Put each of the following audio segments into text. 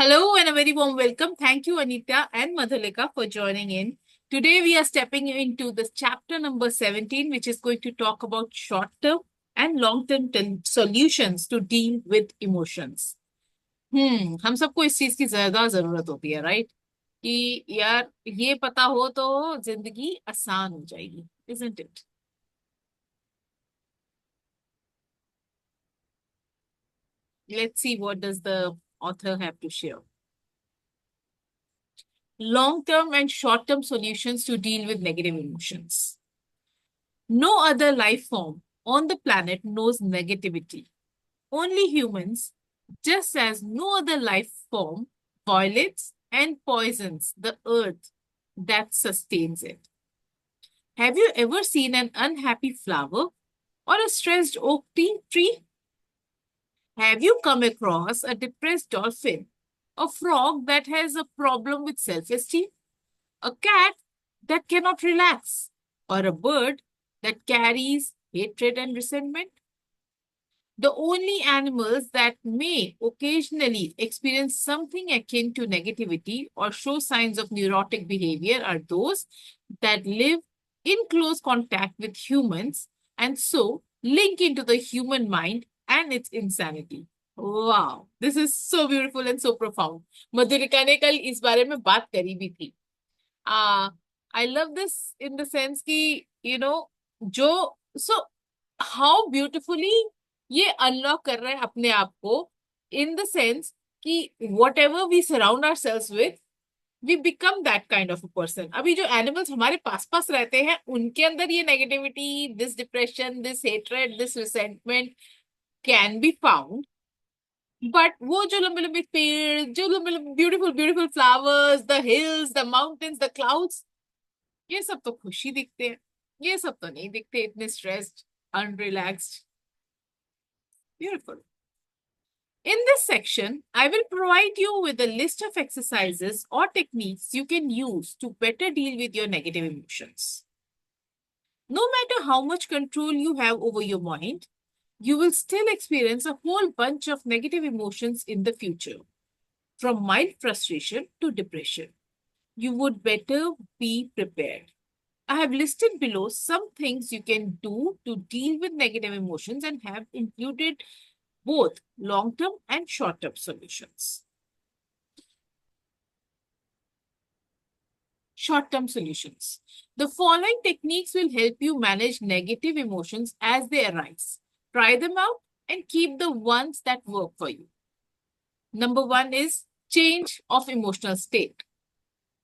Hello and a very warm welcome. Thank you, Anita and Madhulika, for joining in. Today, we are stepping into this chapter number 17, which is going to talk about short term and long term solutions to deal with emotions. हम सबको इस चीज की ज्यादा जरूरत होती है, right? कि यार ये पता हो तो जिंदगी आसान हो जाएगी, isn't it? Let's see what does the author have to share. Long-term and short-term solutions to deal with negative emotions. No other life form on the planet knows negativity. Only humans, just as no other life form violates and poisons the earth that sustains it. Have you ever seen an unhappy flower or a stressed oak tree? Have you come across a depressed dolphin, a frog that has a problem with self esteem, a cat that cannot relax, or a bird that carries hatred and resentment? The only animals that may occasionally experience something akin to negativity or show signs of neurotic behavior are those that live in close contact with humans and so link into the human mind and its insanity. Wow, this is so beautiful and so profound. मधुरिका ने कल इस बारे में बात करी भी थी. I love this in the sense कि जो so how beautifully ये अनलॉक कर रहे हैं अपने आप को इन द सेंस कि whatever we surround our selves with we become that kind of a person. अभी जो एनिमल्स हमारे पास पास रहते हैं उनके अंदर ये negativity, this depression, this hatred, this resentment can be found. But वो जो लंबे लंबे पेड़, जो लंबे लंबे beautiful beautiful flowers, the hills, the mountains, the clouds, ये सब तो खुशी दिखते हैं. ये सब तो नहीं दिखते इतने stressed, अनरिलैक्स्ड. Beautiful. In this section, I will provide you with a list of exercises or techniques you can use to better deal with your negative emotions. No matter how much control you have over your mind, you will still experience a whole bunch of negative emotions in the future, from mild frustration to depression. You would better be prepared. I have listed below some things you can do to deal with negative emotions and have included both long-term and short-term solutions. Short-term solutions. The following techniques will help you manage negative emotions as they arise. Try them out and keep the ones that work for you. Number one is change of emotional state.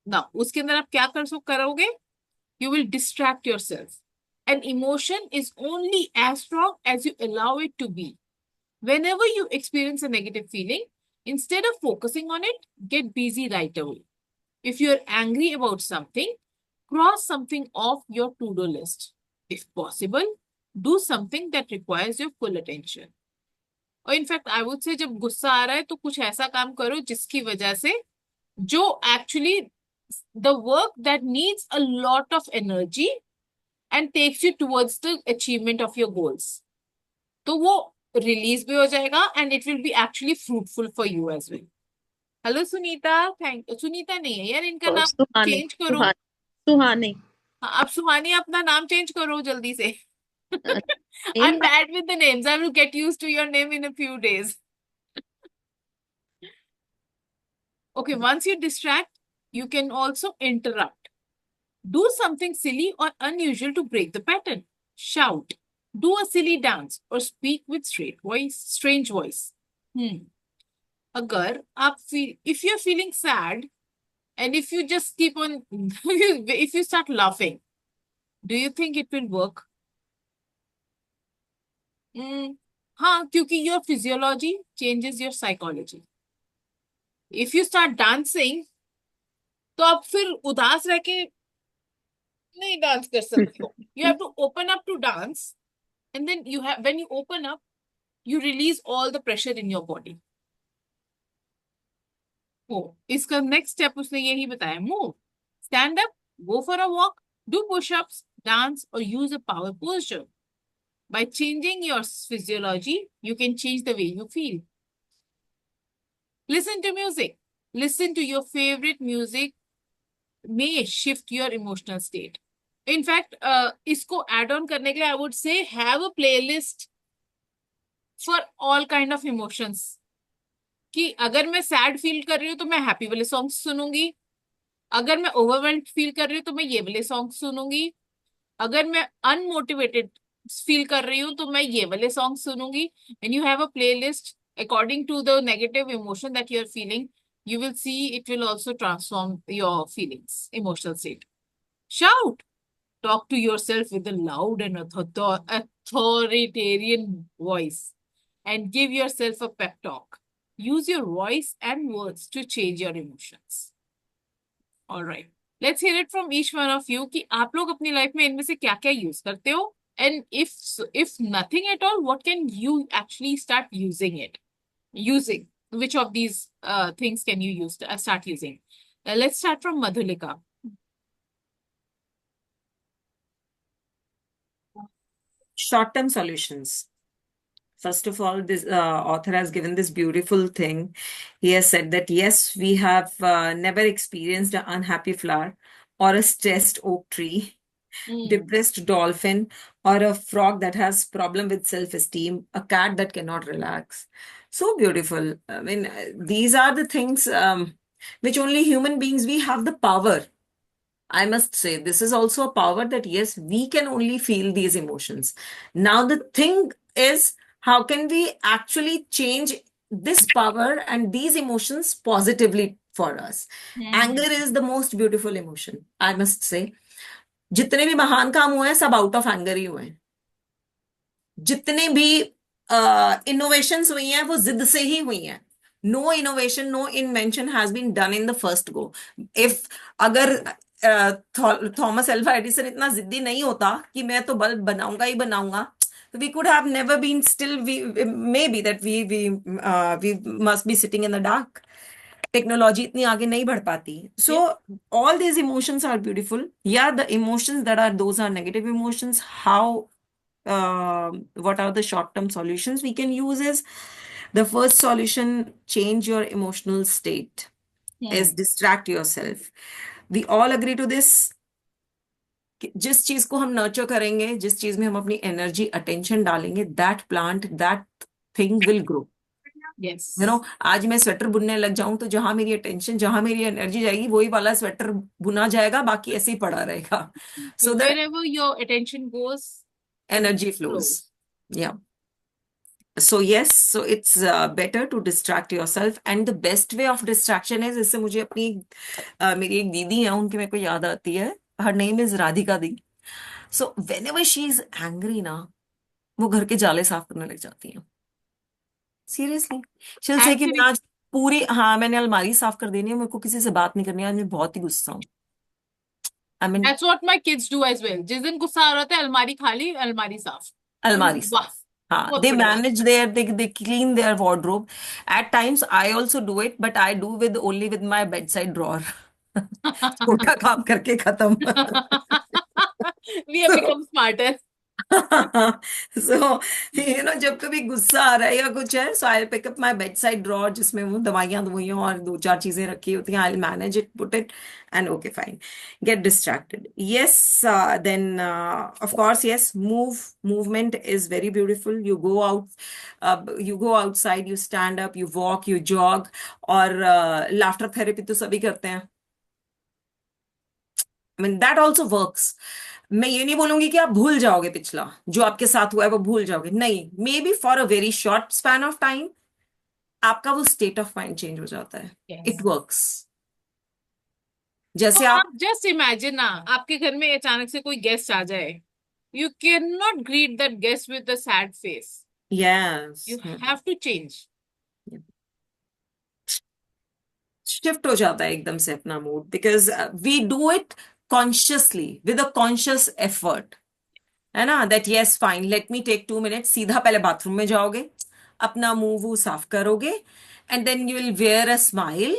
Now, उसके अंदर आप क्या करोगे? You will distract yourself. An emotion is only as strong as you allow it to be. Whenever you experience a negative feeling, instead of focusing on it, get busy right away. If you're angry about something, cross something off your to-do list. If possible, do something that requires your full attention. और in fact I would say जब गुस्सा आ रहा है तो कुछ ऐसा काम करो जिसकी वजह से जो actually the work that needs a lot of energy and takes you towards the achievement of your goals, तो वो रिलीज भी हो जाएगा and it will be actually fruitful for you as well. Hello Sunita. Sunita नहीं है यार, इनका नाम सुहानी चेंज करो. सुहानी आप सुहानी अपना नाम चेंज करो जल्दी से. Name I'm bad with the names. I will get used to your name in a few days. Okay, once you distract, you can also interrupt. Do something silly or unusual to break the pattern. Shout, do a silly dance, or speak with strange voice. अगर आप if you're feeling sad and if you just keep on if you start laughing, do you think it will work? हाँ, क्योंकि your physiology changes your psychology. If you start dancing, तो आप फिर उदास रह के नहीं डांस कर सकते हो. You have to open up to dance, and then when you open up, you release all the pressure in your body. इसका नेक्स्ट स्टेप उसने यही बताया. Move, stand up, go for a walk, do push-ups, dance, or use a power posture. By changing your physiology, you can change the way you feel. Listen to music. Listen to your favorite music may shift your emotional state. In fact, इसको add on करने के लिए I would say have a playlist for all kind of emotions. कि अगर मैं sad feel कर रही हूँ तो मैं हैप्पी वाले सॉन्ग सुनूंगी, अगर मैं ओवरवेल्ड फील कर रही हूँ तो मैं ये वाले सॉन्ग सुनूंगी, अगर मैं अनमोटिवेटेड फील कर रही हूँ तो मैं ये वाले सॉन्ग सुनूंगी. When you have a playlist according to the negative emotion that you are feeling, you will see it will also transform your feelings, emotional state. Shout, talk to yourself with a loud and authoritarian voice, and give yourself a pep talk. Use your voice and words to change your emotions. All right. Let's hear it from each one of you कि आप लोग अपनी life में इनमें से क्या क्या use करते हो, and if nothing at all, what can you actually start using it? Using which of these things can you use start using? Let's start from Madhulika. Short-term solutions. First of all, this author has given this beautiful thing. He has said that yes, we have never experienced an unhappy flower or a stressed oak tree, depressed dolphin, or a frog that has problem with self-esteem, a cat that cannot relax. So beautiful. I mean, these are the things which only human beings, we have the power. I must say, this is also a power that yes, we can only feel these emotions. Now, the thing is, how can we actually change this power and these emotions positively for us? Anger is the most beautiful emotion, I must say. जितने भी महान काम हुए हैं सब out of anger he हुए हैं. जितने भी इनोवेशंस हुई हैं वो जिद से ही हुई हैं. No innovation, no invention has been done in the first go. If अगर थॉमस एल्वा एडिसन इतना जिद्दी नहीं होता कि मैं तो बल्ब बनाऊंगा ही बनाऊंगा, we could have never been still, maybe that we must be sitting in the dark. Technology इतनी आगे नहीं बढ़ पाती. So all these emotions are beautiful. Yeah, the emotions that are, those are negative emotions. How what are the short-term solutions we can use is, the first solution, change your emotional state, is distract yourself. We all agree to this. जिस चीज को हम nurture करेंगे, जिस चीज में हम अपनी एनर्जी अटेंशन डालेंगे, that plant, that thing will grow. Yes. You know, आज मैं स्वेटर बुनने लग जाऊं तो जहां मेरी अटेंशन, जहां मेरी एनर्जी जाएगी, वही वाला स्वेटर बुना जाएगा, बाकी ऐसे ही पड़ा रहेगा. So wherever your attention goes, energy flows. Yeah. So yes, so it's better to distract yourself, and the best way of distraction is, इससे मुझे अपनी मेरी एक दीदी है, उनकी मेरे को याद आती है. Her name is Radhika the. So whenever she is angry ना, वो घर के जाले साफ करने लग जाती है. सीरियसली, she'll say कि मैं आज पूरी, हाँ मैंने अलमारी साफ कर देनी है, मेरे को किसी से बात नहीं करनी है, आज मैं बहुत ही गुस्सा हूँ. I mean, that's what my kids do as well. जिस दिन गुस्सा आ रहा है, अलमारी खाली, अलमारी साफ. अलमारी साफ. हाँ, they manage they clean their wardrobe. At times I also do it, but I do with only with my bedside drawer. छोटा काम करके खत्म. We have become smarter. So, you know, जब कभी गुस्सा आ रहा है या कुछ है, so I'll pick up my bedside drawer जिसमें वो दवाइयाँ और दो चार चीजें रखी होती हैं. I'll manage it, put it, and okay, fine. Get distracted. Yes, then of course, yes, movement is very beautiful. You go out, you go outside, you stand up, you walk, you jog, और laughter therapy तो सभी करते हैं. I mean, that also works. मैं ये नहीं बोलूंगी कि आप भूल जाओगे पिछला जो आपके साथ हुआ है, वो भूल जाओगे, नहीं. May be for a very short span of time आपका वो स्टेट ऑफ माइंड चेंज हो जाता है. It works. जैसे तो आप जस्ट इमेजिन ना, आपके घर में अचानक से कोई गेस्ट आ जाए, you can not greet that guest with a sad face. Yes, you have to change. Shift हो जाता है एकदम से अपना mood, because we do it consciously with a conscious effort, है ना. That yes fine, let me take 2 minutes. सीधा पहले बाथरूम में जाओगे, अपना मुंह वो साफ करोगे, and then you will wear a smile,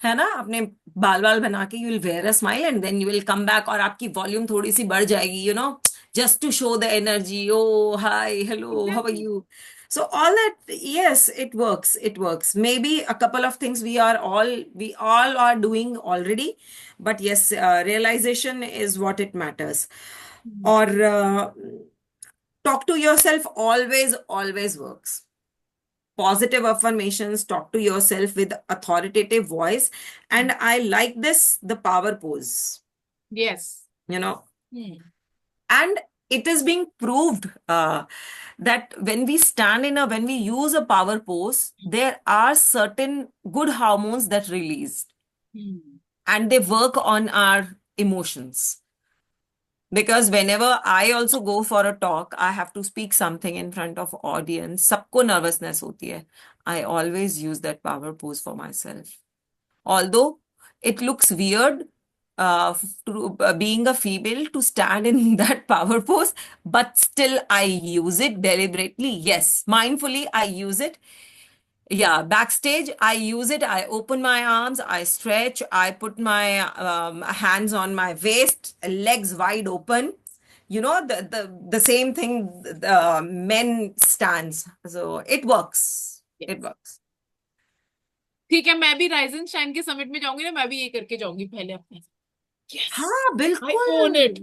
है ना. अपने बाल बाल बना के you will wear a smile, and then you will come back, और आपकी वॉल्यूम थोड़ी सी बढ़ जाएगी, you know, just to show the energy. Oh hi, hello, how are you. So all that, yes, it works. It works. Maybe a couple of things we all are doing already, but yes, realization is what it matters. Hmm. Or talk to yourself always works. Positive affirmations, talk to yourself with authoritative voice. And I like this, the power pose, Yes. you know, Hmm. and it is being proved that when we use a power pose, there are certain good hormones that release Hmm. and they work on our emotions. Because whenever I also go for a talk, I have to speak something in front of audience. सबको nervousness होती है. I always use that power pose for myself. Although it looks weird being a female to stand in that power pose, but still I use it deliberately. Yes, mindfully I use it. Yeah, backstage, I use it. I open my arms, I stretch, I put my hands on my waist, legs wide open. The same thing the men stands. So it works. Yes. It works. ठीक है, मैं भी rise and shine के summit में जाऊंगी ना, मैं भी ये करके जाऊंगी पहले अपने। यस, हाँ, आई बिल्कुल। Own it.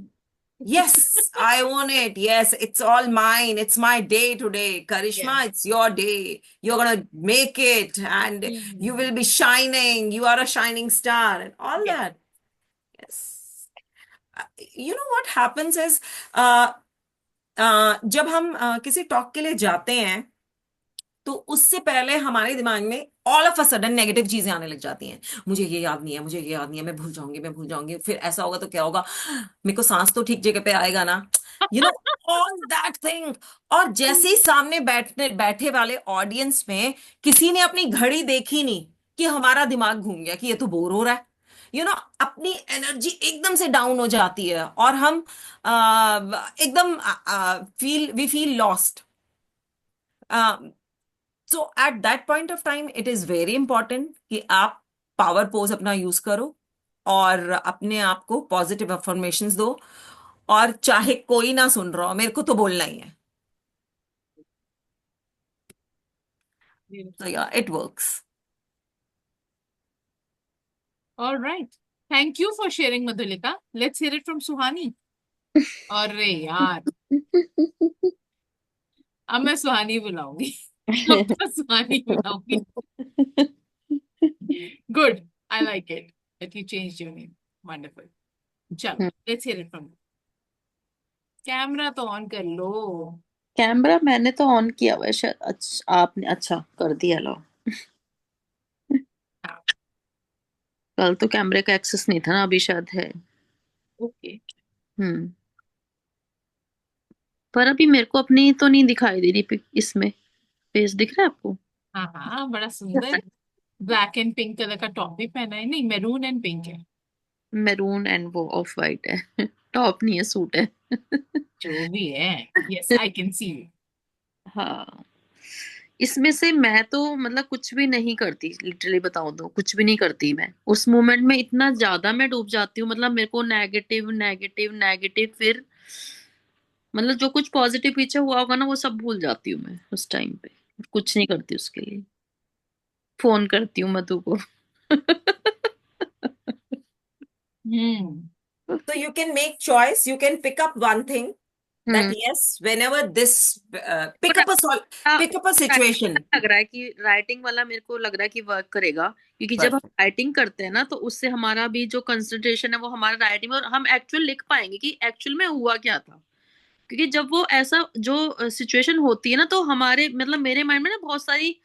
Yes, I own it. Yes, it's all mine. It's my day today. Karishma, yes. it's your day. You're gonna make it and you will be shining. You are a shining star and all yes. that. Yes. You know what happens is, uh, जब हम किसी talk के लिए जाते हैं, तो उससे पहले हमारे दिमाग में all of a sudden negative चीजें आने लग जाती हैं। मुझे ये याद नहीं है, मुझे ये याद नहीं है, मैं भूल जाऊंगी, फिर ऐसा होगा तो क्या होगा, मेरे को सांस तो ठीक जगह पे आएगा ना, you know all that thing. और जैसे ही सामने बैठे वाले ऑडियंस में किसी ने अपनी घड़ी देखी नहीं कि हमारा दिमाग घूम गया कि ये तो बोर हो रहा है, अपनी एनर्जी एकदम से डाउन हो जाती है और हम एकदम we feel lost. So at that point of time it is very important कि आप पावर पोज अपना यूज करो और अपने आप को पॉजिटिव अफर्मेशंस दो, और चाहे कोई ना सुन रहा हो, मेरे को तो बोलना ही है। तो या it works. All right. Thank you for sharing, Madhulika. Let's hear it from Suhani. अरे यार, अब मैं सुहानी बुलाऊंगी। अब तो सुहानी बुलाऊंगी। Good. I like it that you changed your name. Wonderful. चलो, let's hear it from you. Camera तो ऑन कर लो। Camera मैंने तो ऑन किया हुआ है शायद। अच्छा, आपने अच्छा कर दिया। लो, हाँ, कल तो कैमरे का एक्सेस नहीं था ना, अभी शायद है। ओके। हम्म पर अभी मेरे को अपनी तो नहीं दिखाई दे रही इसमें। फेस दिख रहा है आपको? हाँ हाँ, बड़ा सुंदर ब्लैक एंड पिंक कलर का टॉप भी पहना है। नहीं, मैरून एंड पिंक है। मैरून एंड वो ऑफ वाइट है। टॉप नहीं है, सूट है। जो भी है, yes I can see you. हाँ, इसमें से मैं तो मतलब कुछ भी नहीं करती, लिटरली बताऊं तो कुछ भी नहीं करती। मैं उस मोमेंट में इतना ज्यादा मैं डूब जाती हूँ, मतलब मेरे को नेगेटिव नेगेटिव नेगेटिव, फिर मतलब जो कुछ पॉजिटिव पीछे हुआ होगा ना वो सब भूल जाती हूँ मैं उस टाइम पे। कुछ नहीं करती उसके लिए। फोन करती हूँ मधु को। हम्म। So you can make choice, you can pick up one thing that hmm yes, whenever this पर pick up a situation. लग रहा है कि राइटिंग वाला मेरे को लग रहा है कि वर्क करेगा, क्योंकि जब हम Perfect. राइटिंग करते हैं ना तो उससे हमारा भी जो कंसंट्रेशन है वो हमारा राइटिंग, और हम एक्चुअल लिख पाएंगे कि एक्चुअल में हुआ क्या था। क्योंकि जब वो ऐसा जो सिचुएशन होती है ना तो हमारे मतलब मेरे माइंड में ना बहुत सारी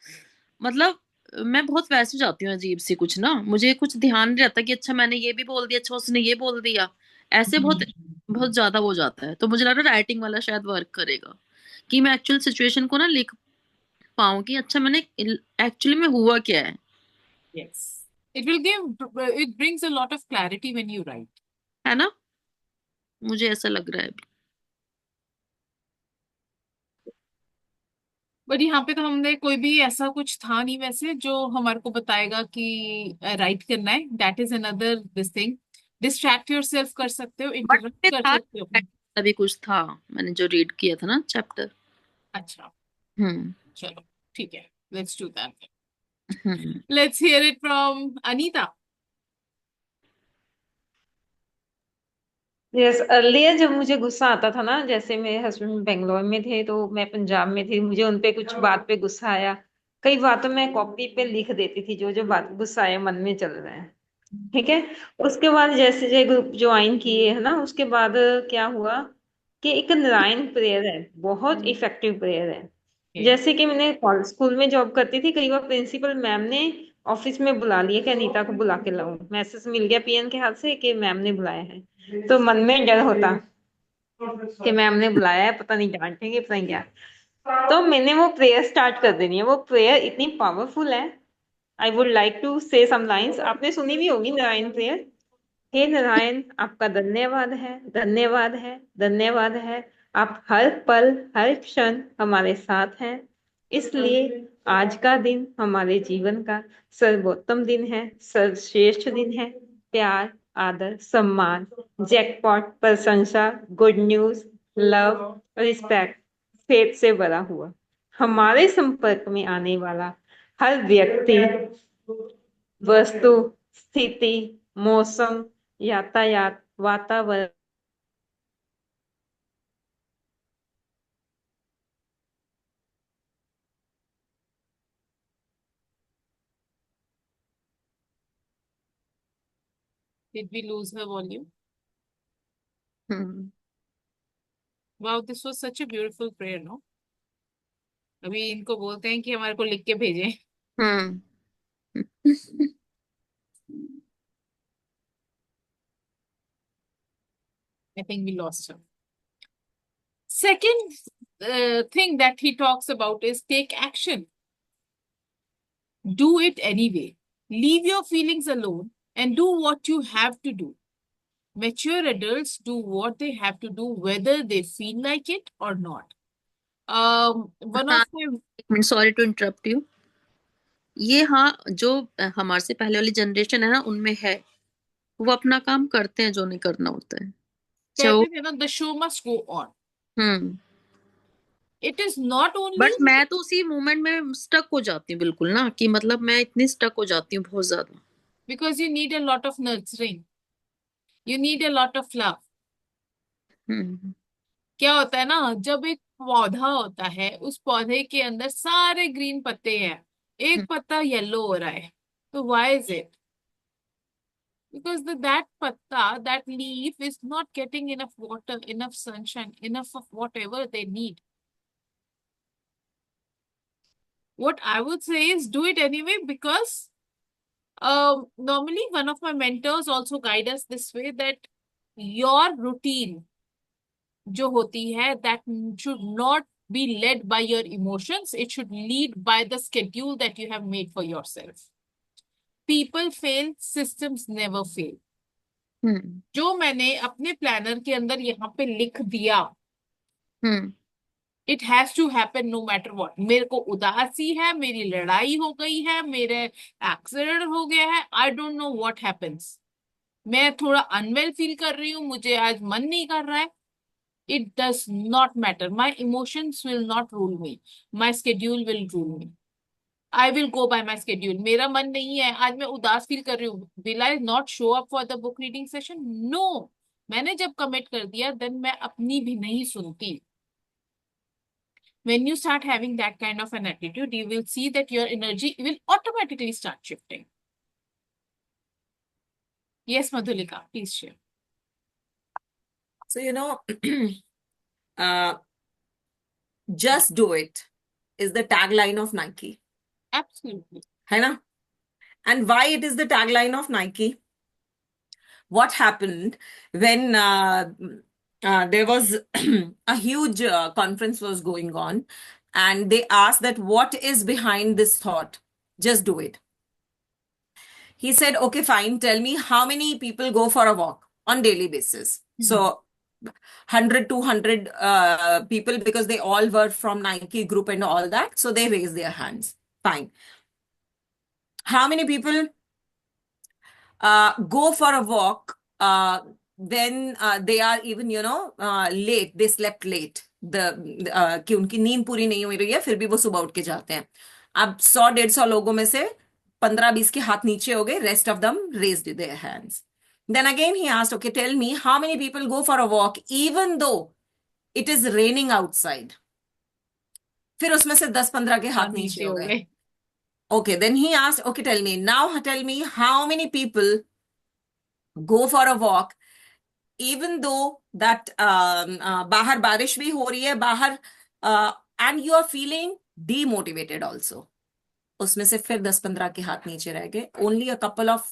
मतलब मैं बहुत वैसे जाती हूँ अजीब सी, कुछ ना मुझे कुछ ध्यान नहीं रहता कि अच्छा मैंने ये भी बोल दिया, अच्छा उसने ये बोल दिया, ऐसे बहुत बहुत ज्यादा हो जाता है। तो मुझे लग रहा है राइटिंग वाला शायद वर्क करेगा कि मैं एक्चुअल सिचुएशन को ना लिख पाऊं कि अच्छा मैंने एक्चुअली में हुआ क्या है। Yes. It brings a lot of clarity when you write. है ना, मुझे ऐसा लग रहा है अभी। बट यहाँ पे तो हमने कोई भी ऐसा कुछ था नहीं वैसे जो हमारे को बताएगा कि राइट करना है। That is another this thing. Distract yourself कर सकते हो, बट इंटरप्ट कर था, सकते हो। अभी कुछ था मैंने जो रीड किया था ना चैप्टर। अच्छा। हम्म चलो ठीक है, let's do that. Hmm Let's hear it from Anita. Yes, earlier जब मुझे गुस्सा आता था ना, जैसे मेरे हस्बैंड बेंगलोर में थे तो मैं पंजाब में थी, मुझे उनपे कुछ बात पे गुस्सा आया, कई बातों मैं कॉपी पे लिख देती थी, जो जो बात गुस्सा आया मन में चल रहा है। ठीक है। उसके बाद जैसे जो ग्रुप ज्वाइन किए है ना, उसके बाद क्या हुआ कि एक नारायण प्रेयर है, बहुत इफेक्टिव प्रेयर है। Okay. जैसे कि मैंने स्कूल में जॉब करती थी, कई बार प्रिंसिपल मैम ने ऑफिस में बुला लिया कि अनीता को बुला के लाओ, मैसेज मिल गया पीएन के हाथ से कि मैम ने बुलाया है, तो मन में डर होता कि मैम ने बुलाया है, पता नहीं डांटेंगे पता नहीं क्या। तो मैंने वो प्रेयर स्टार्ट कर देनी है, वो प्रेयर इतनी पावरफुल है। आई वुड लाइक टू से सम लाइन्स, आपने सुनी भी होगी नारायण प्रेयर। हे नारायण, आपका धन्यवाद है, धन्यवाद है, धन्यवाद है। आप हर पल हर क्षण हमारे साथ हैं, इसलिए आज का दिन हमारे जीवन का सर्वोत्तम दिन है, सर्वश्रेष्ठ दिन है। प्यार, आदर, सम्मान, जैकपॉट, प्रशंसा, good news, love, respect, faith से भरा हुआ। हमारे संपर्क में आने वाला हर व्यक्ति, वस्तु, स्थिति, मौसम, यातायात, वातावरण Did we lose her volume? Hmm Wow, this was such a beautiful prayer, no? अभी इनको बोलते हैं कि हमारे को लिख के भेजें. हम्म I think we lost her. Second thing that he talks about is take action. Do it anyway. Leave your feelings alone and do what you have to do. Mature adults do what they have to do, whether they feel like it or not. One हाँ, of my एक मिनट, sorry to interrupt you. ये हाँ, जो हमारे से पहले वाली जनरेशन है ना, उनमें है, वो अपना काम करते हैं जो नहीं करना होता है। कहते सो थे ना, the show must go on. Hmm It is not only but मैं तो उसी मोमेंट में स्टक हो जाती हूँ बिल्कुल ना, कि मतलब मैं इतनी स्टक हो जाती हूँ बहुत ज्यादा। because you need a lot of nurturing. You need a lot of love. हम्म क्या होता है ना, जब एक पौधा होता है, उस पौधे के अंदर सारे ग्रीन पत्ते हैं, एक हम्म पत्ता येलो हो रहा है, तो why is it? Because that patta, that leaf is not getting enough water, enough sunshine, enough of whatever they need. What I would say is do it anyway, because normally one of my mentors also guide us this way, that your routine जो होती है, that should not be led by your emotions, it should lead by the schedule that you have made for yourself. People fail, systems never fail. हम्म जो मैंने अपने planner के अंदर यहाँ पे लिख दिया, hmm it has to happen no matter what. मेरे को उदासी है, मेरी लड़ाई हो गई है, मेरे एक्सीडेंट हो गया है, I don't know what happens, मैं थोड़ा अनवेल फील कर रही हूँ, मुझे आज मन नहीं कर रहा है, it does not matter, my emotions will not rule me, my schedule will rule me. I will go bye my schedule. मेरा मन नहीं है, आज मैं उदास फील कर रही हूँ, will I not show up for the book reading session? No. मैंने जब कमिट कर दिया, देन मैं अपनी भी नहीं सुनती। When you start having that kind of an attitude, you will see that your energy will automatically start shifting. Yes, Madhulika, please share. So, uh, just do it is the tagline of Nike. Absolutely. है ना? And why it is the tagline of Nike? What happened when there was a huge conference was going on, and they asked that what is behind this thought? Just do it. He said, okay, fine. Tell me how many people go for a walk on daily basis. So 100, 200 people, because they all were from Nike group and all that. So they raised their hands. Fine. How many people go for a walk when they are even, late, they slept late, कि उनकी नींद पूरी नहीं हो रही है, फिर भी वो सुबह उठ के जाते हैं। अब 100-150 लोगों में से 15-20 के हाथ नीचे हो गए, rest of them raised their hands. Then again he asked, okay tell me how many people go for a walk even though it is raining outside. फिर उसमें से 10-15 के हाथ और नीचे नीचे हो हो गए। गए। Okay, then he asked, okay, tell me how many people go for a walk even though that बाहर बारिश भी हो रही है बाहर, and you are feeling demotivated also. उसमें से फिर 10-15 के हाथ नीचे रह गए, only a couple of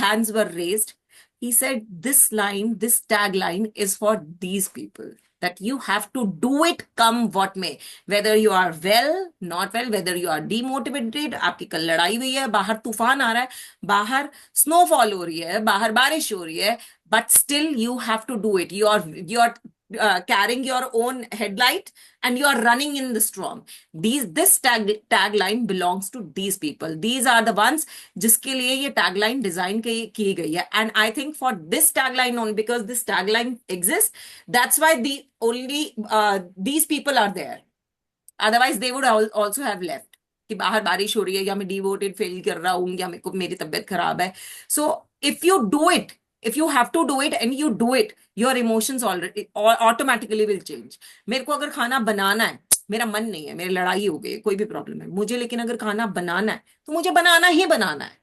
hands were raised. He said this tagline is for these people, that you have to do it come what may, whether you are well not well, whether you are demotivated, आपकी कल लड़ाई हुई है, बाहर तूफान आ रहा है, बाहर स्नोफॉल हो रही है, बाहर बारिश हो रही है, but still you have to do it. You are carrying your own headlight and you are running in the storm. This tagline belongs to these people. These are the ones जिसके लिए ये tagline design की गई है. And I think for this tagline only, because this tagline exists, that's why these people are there. Otherwise they would also have left. कि बाहर बारिश हो रही है, या मैं डिवोटेड फील कर रहा हूँ, या मेरी तबीयत खराब है. So if you do it, if you have to do it and you do it, your emotions already automatically will change. मेरे को अगर खाना बनाना है, मेरा मन नहीं है, मेरी लड़ाई हो गई, कोई भी प्रॉब्लम है मुझे, लेकिन अगर खाना बनाना है तो मुझे बनाना ही बनाना है.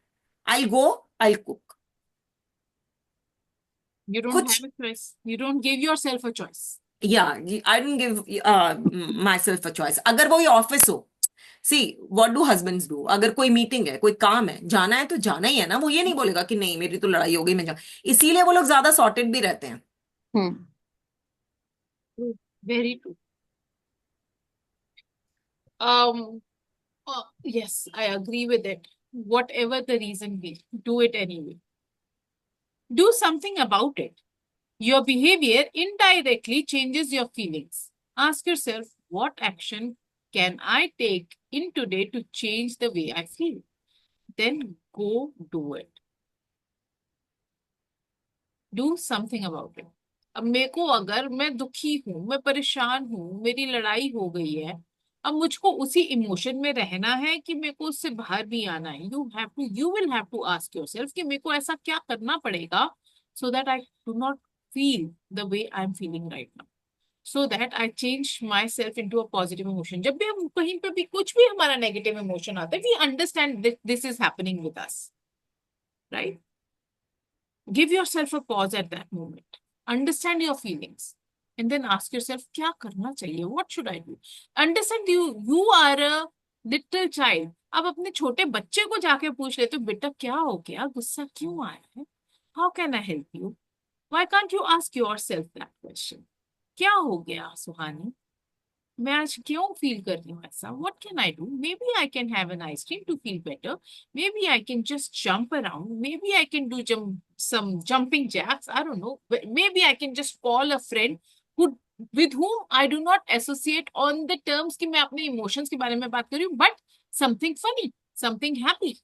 I'll go, I'll cook. You don't कुछ have a choice. You don't give yourself a choice. I don't give myself a choice. अगर वो ऑफिस हो, see what do husbands do, अगर कोई मीटिंग है, कोई काम है, जाना है तो जाना ही है ना. वो ये नहीं बोलेगा कि नहीं मेरी तो लड़ाई हो गई मैं जा. इसीलिए वो लोग ज्यादा सॉर्टेड भी रहते हैं. True. Very true. Um, yes, I agree with it. Whatever the reason be, do it anyway. Do something about it. Your behavior indirectly changes your feelings. Ask yourself, what action can I take in today to change the way I feel? Then go do it. Do something about it. अब मेरे को, अगर मैं दुखी हूं, मैं परेशान हूं, मेरी लड़ाई हो गई है, अब मुझको उसी इमोशन में रहना है कि मेरे को उससे बाहर भी आना है. You will have to ask yourself कि मेरे को ऐसा क्या करना पड़ेगा so that I do not feel the way I'm feeling right now, so that I change myself into a positive emotion. जब भी हम कहीं पे भी कुछ भी हमारा नेगेटिव इमोशन आता है, we understand that this is happening with us, right? Give yourself a pause at that moment. Understand your feelings. And then ask yourself, क्या करना चाहिए? What should I do? Understand you are a little child. अब अपने छोटे बच्चे को जाके पूछ लेते हो, बेटा क्या हो गया? गुस्सा क्यों आया है? How can I help you? Why can't you ask yourself that question? क्या हो गया सुहानी? मैं आज क्यों फील कर रही हूँ ऐसा? What can I do? Maybe I can have an ice cream to feel better. Maybe I can just jump around. Maybe I can do some jumping jacks. I don't know. Maybe I can just call a friend with whom I do not associate on the terms कि मैं अपने emotions के बारे में बात कर रही हूँ, but something funny, something happy.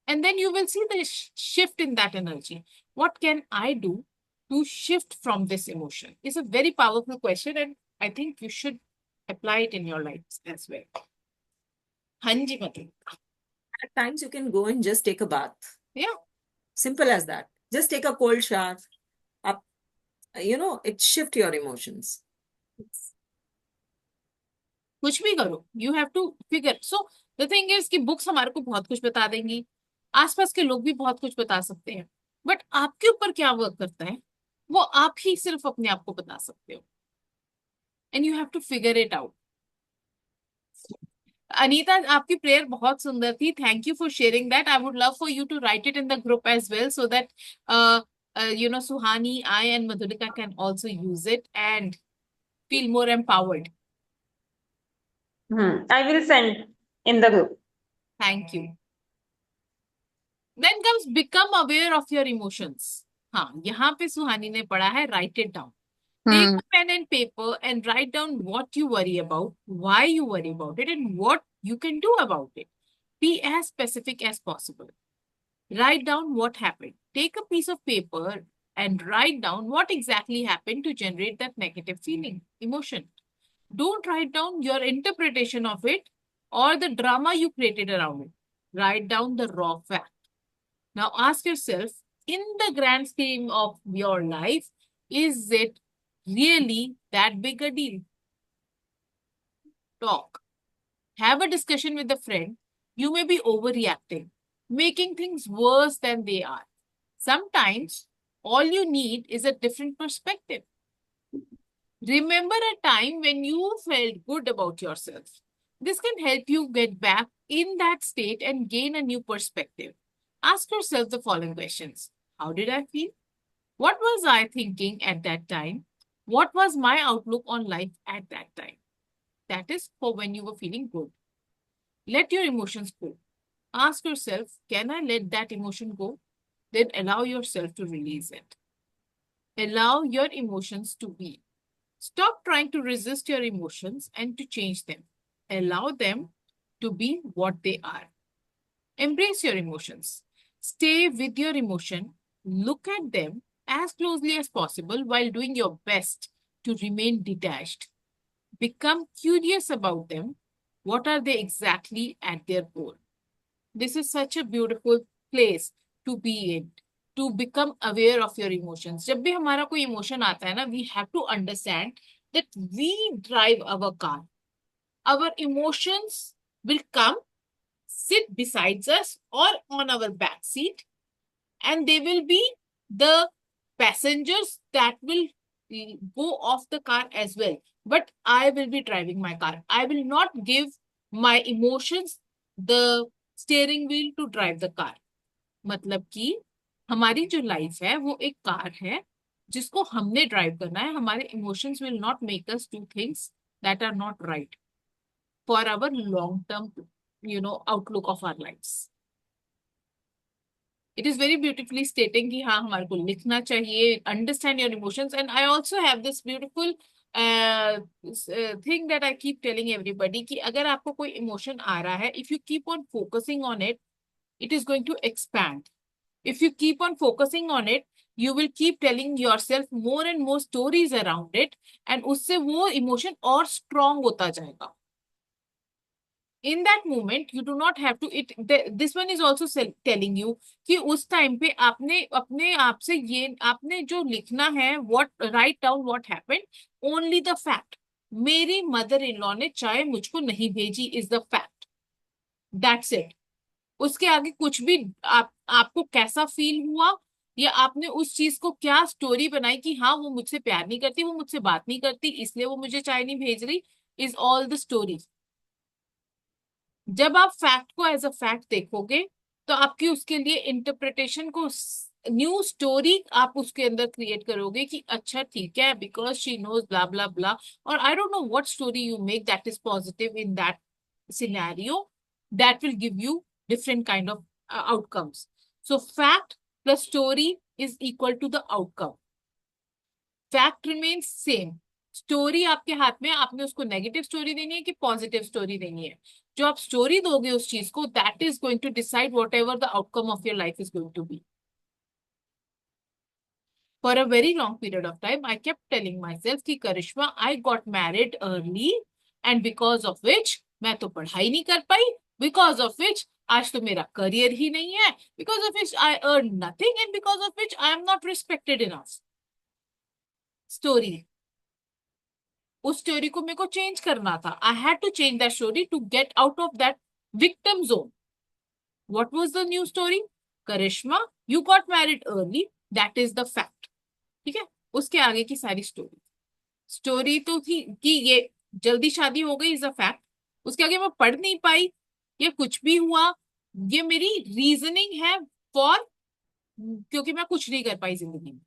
And then you will see the shift in that energy. What can I do to shift from this emotion? It's a very powerful question, and I think you should apply it in your life as well. Hanji Mati. At times you can go and just take a bath. Yeah. Simple as that. Just take a cold shower. It shift your emotions. कुछ भी करो, you have to figure. So the thing is कि books हमारे को बहुत कुछ बता देंगी, आसपास के लोग भी बहुत कुछ बता सकते हैं, बट आपके ऊपर क्या वर्क करता है वो आप ही सिर्फ अपने आप को बता सकते हो. And you have to figure it out. Anita, आपकी प्रेयर बहुत सुंदर थी. Thank you for sharing that. I would love for you to write it in the group as well, so that Suhani, I and Madhulika can also use it and feel more empowered. I will send in the group. Thank you. Then comes become aware of your emotions. हाँ, यहाँ पे सुहानी ने पढ़ा है write it down. Take a pen and paper and write down what you worry about, why you worry about it, and what you can do about it. Be as specific as possible. Write down what happened. Take a piece of paper, and write down what exactly happened to generate that negative feeling, emotion. Don't write down your interpretation of it or the drama you created around it. Write down the raw fact. Now ask yourself, in the grand scheme of your life, is it really that big a deal? Talk. Have a discussion with a friend. You may be overreacting, making things worse than they are. Sometimes all you need is a different perspective. Remember a time when you felt good about yourself. This can help you get back in that state and gain a new perspective. Ask yourself the following questions. How did I feel? What was I thinking at that time? What was my outlook on life at that time? That is for when you were feeling good. Let your emotions go. Ask yourself, can I let that emotion go? Then allow yourself to release it. Allow your emotions to be. Stop trying to resist your emotions and to change them. Allow them to be what they are. Embrace your emotions. Stay with your emotion. Look at them as closely as possible while doing your best to remain detached. Become curious about them. What are they exactly at their core? This is such a beautiful place to be in, to become aware of your emotions. जब भी हमारा कोई emotion आता है ना, we have to understand that we drive our car. Our emotions will come, sit beside us or on our back seat, and they will be the passengers that will go off the car as well. But I will be driving my car. I will not give my emotions the steering wheel to drive the car. मतलब कि हमारी जो life है वो एक car है जिसको हमने ड्राइव करना है. हमारे emotions will not make us do things that are not right for our long term outlook of our lifes. It is very beautifully stating कि हाँ हमारे को लिखना चाहिए, understand your emotions. And I also have this beautiful thing that I keep telling everybody कि अगर आपको कोई emotion आ रहा है, if you keep on focusing on it, it is going to expand. If you keep on focusing on it, you will keep telling yourself more and more stories around it, and उससे वो emotion और strong होता जाएगा. In that moment, you do not have to. This one is also telling you कि उस time पे आपने अपने आप से ये आपने जो लिखना है, write down what happened, only the fact. मेरी mother-in-law ने चाय मुझको नहीं भेजी is the fact. That's it. उसके आगे कुछ भी आपको कैसा फील हुआ या आपने उस चीज को क्या स्टोरी बनाई कि हाँ वो मुझसे प्यार नहीं करती, वो मुझसे बात नहीं करती, इसलिए वो मुझे चाय नहीं भेज रही, इज ऑल द स्टोरी. जब आप फैक्ट को एज अ फैक्ट देखोगे तो आपकी उसके लिए इंटरप्रिटेशन को न्यू स्टोरी आप उसके अंदर क्रिएट करोगे कि अच्छा ठीक है बिकॉज शी नोज ब्ला ब्ला ब्ला, और I don't know what story you make that is positive in that scenario that will give you different kind of outcomes. So fact plus story is equal to the outcome. Fact remains same. Story आपके हाथ में, आपने उसको negative story देनी है कि positive story देनी है. जो आप स्टोरी दोगे उस चीज को, that is going to decide whatever the outcome of your life is going to be. For a very long period of time, I kept telling myself कि करिश्मा, I got married early and because of which मैं तो पढ़ाई नहीं कर पाई, because of which आज तो मेरा career ही नहीं है, because of which I earn nothing and because of which I am not respected enough. Story, उस स्टोरी को मेरे को चेंज करना था. I had to change that story to get out of that victim zone. What was the new story? Karishma, you got married early, that is the fact. ठीक है, उसके आगे की सारी स्टोरी तो थी कि ये जल्दी शादी हो गई इज अ फैक्ट. उसके आगे मैं पढ़ नहीं पाई या कुछ भी हुआ, ये मेरी रीजनिंग है फॉर क्योंकि मैं कुछ नहीं कर पाई जिंदगी में.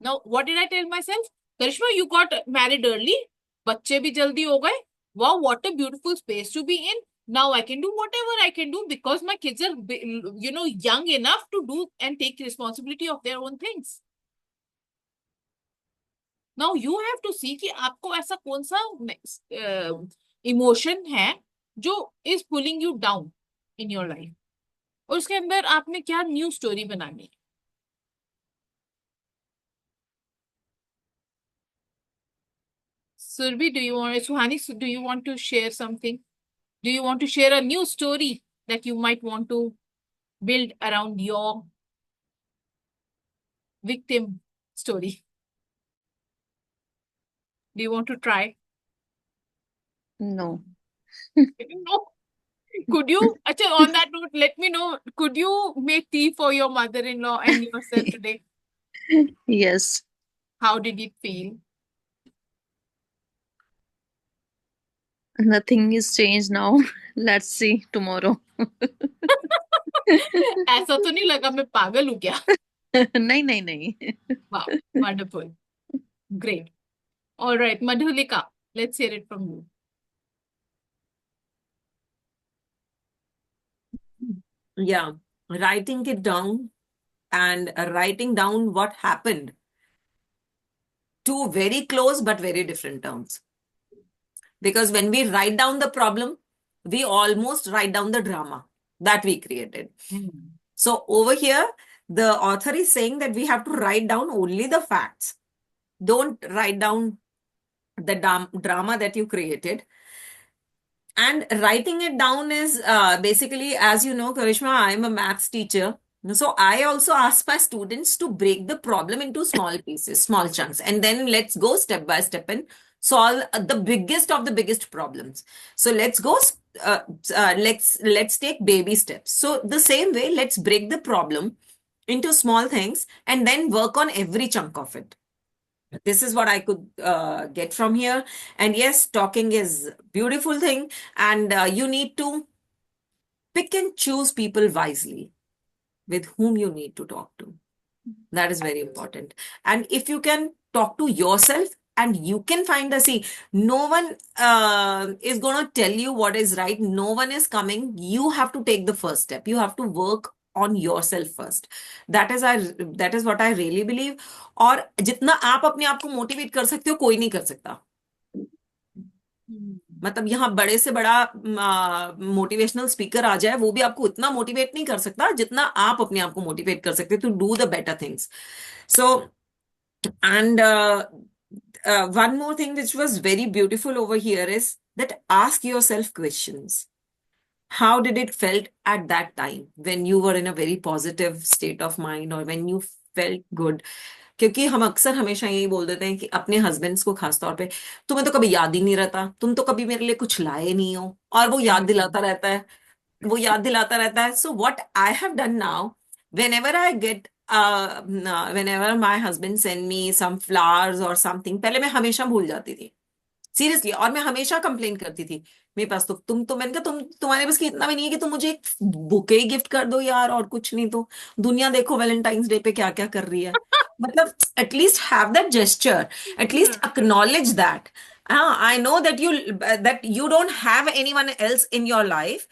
Now what did I tell myself? Karishma, you got married early, बच्चे भी जल्दी हो गए, wow what a beautiful space to be in. Now I can do whatever I can do because my kids are young enough to do and take responsibility of their own things. Now you have to see कि आपको ऐसा कौन सा emotion है जो is pulling you down in your life, और उसके अंदर आपने क्या न्यू स्टोरी बनानी है. Surbi, Suhani, do you want to share something? Do you want to share a new story that you might want to build around your victim story? Do you want to try? No. No. Could you, Acha, on that note, let me know, could you make tea for your mother-in-law and yourself today? Yes. How did it feel? Nothing is changed now. Let's see tomorrow. ऐसा तो नहीं लगा मैं पागल हूँ क्या? नहीं नहीं नहीं. Wow, wonderful. Great. All right, Madhulika, let's hear it from you. Yeah, writing it down and writing down what happened. Two very close but very different terms. Because when we write down the problem, we almost write down the drama that we created. So over here, the author is saying that we have to write down only the facts. Don't write down the drama that you created. And writing it down is basically, as you know, Karishma, I'm a maths teacher. So I also ask my students to break the problem into small pieces, small chunks, and then let's go step by step and solve the biggest of the biggest problems. So let's go, let's take baby steps. So the same way, let's break the problem into small things and then work on every chunk of it. This is what I could get from here. And yes, talking is a beautiful thing, and you need to pick and choose people wisely with whom you need to talk to. That is very important. And if you can talk to yourself and you can find no one is going to tell you what is right. No one is coming. You have to take the first step. You have to work on yourself first. That is what I really believe. और जितना आप अपने आप को motivate कर सकते हो कोई नहीं कर सकता. मतलब यहाँ बड़े से बड़ा मोटिवेशनल स्पीकर आ जाए वो भी आपको इतना मोटिवेट नहीं कर सकता जितना आप अपने आप को मोटिवेट कर सकते हो to do the better things. So and one more thing which was very beautiful over here is that ask yourself questions. How did it felt at that time when you were in a very positive state of mind or when you felt good? क्योंकि हम अक्सर हमेशा यही बोल देते हैं कि अपने हस्बैंड्स को खास तौर पे, तुम्हें तो कभी याद ही नहीं रहता, तुम तो कभी मेरे लिए कुछ लाए नहीं हो, और वो याद दिलाता रहता है, वो याद दिलाता रहता है. So what I have done now, whenever I get whenever my husband send me some flowers or something, पहले मैं हमेशा भूल जाती थी सीरियसली, और मैं हमेशा कंप्लेन करती थी मेरे पास तो मैंने कहा तुम्हारे पास इतना भी नहीं है कि तुम मुझे एक बुके गिफ्ट कर दो यार, और कुछ नहीं तो दुनिया देखो वैलेंटाइंस डे पे क्या क्या कर रही है. मतलब at least have that gesture, at least acknowledge that. I know that you don't have anyone else in your life,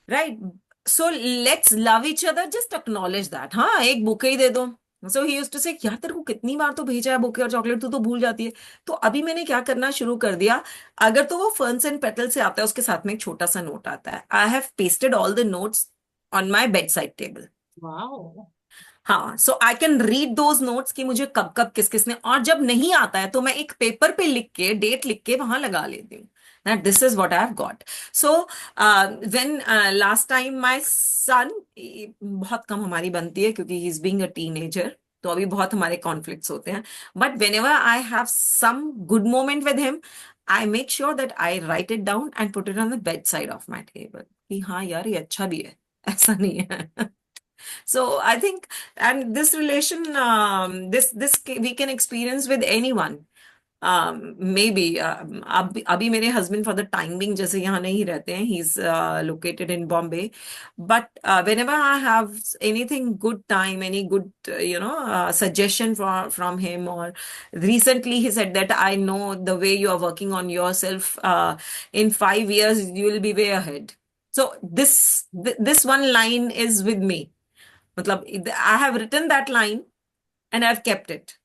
right? So let's love each other, just acknowledge that. हाँ, एक बुके ही दे दो. So he used to say, यार तेरे को कितनी बार तो भेजा है बुके और चॉकलेट, तू तो भूल जाती है. तो अभी मैंने क्या करना शुरू कर दिया, अगर तो वो फर्न्स एंड पेटल से आता है उसके साथ में एक छोटा सा नोट आता है. I have pasted all the notes on my bed side table. Wow. हाँ, so I can read those notes कि मुझे कब कब किस किसने, और जब नहीं आता है तो मैं एक पेपर पे लिख के डेट लिख के वहां लगा लेती हूँ that this is what I have got. So when last time my son, बहुत कम हमारी बनती है क्योंकि he is being a teenager, तो अभी बहुत हमारे कॉन्फ्लिक्ट्स होते हैं, but whenever I have some good moment with him, I make sure that I write it down and put it on the bedside of my table कि हाँ यार ये अच्छा भी है, ऐसा नहीं है. So I think, and this relation, this we can experience with anyone. Maybe अभी मेरे husband for the time being जैसे यहाँ नहीं रहते हैं, he's located in Bombay, but whenever I have anything good time, any good suggestion from him, or recently he said that I know the way you are working on yourself, in 5 years you will be way ahead. So this one line is with me. मतलब I have written that line and I've kept it.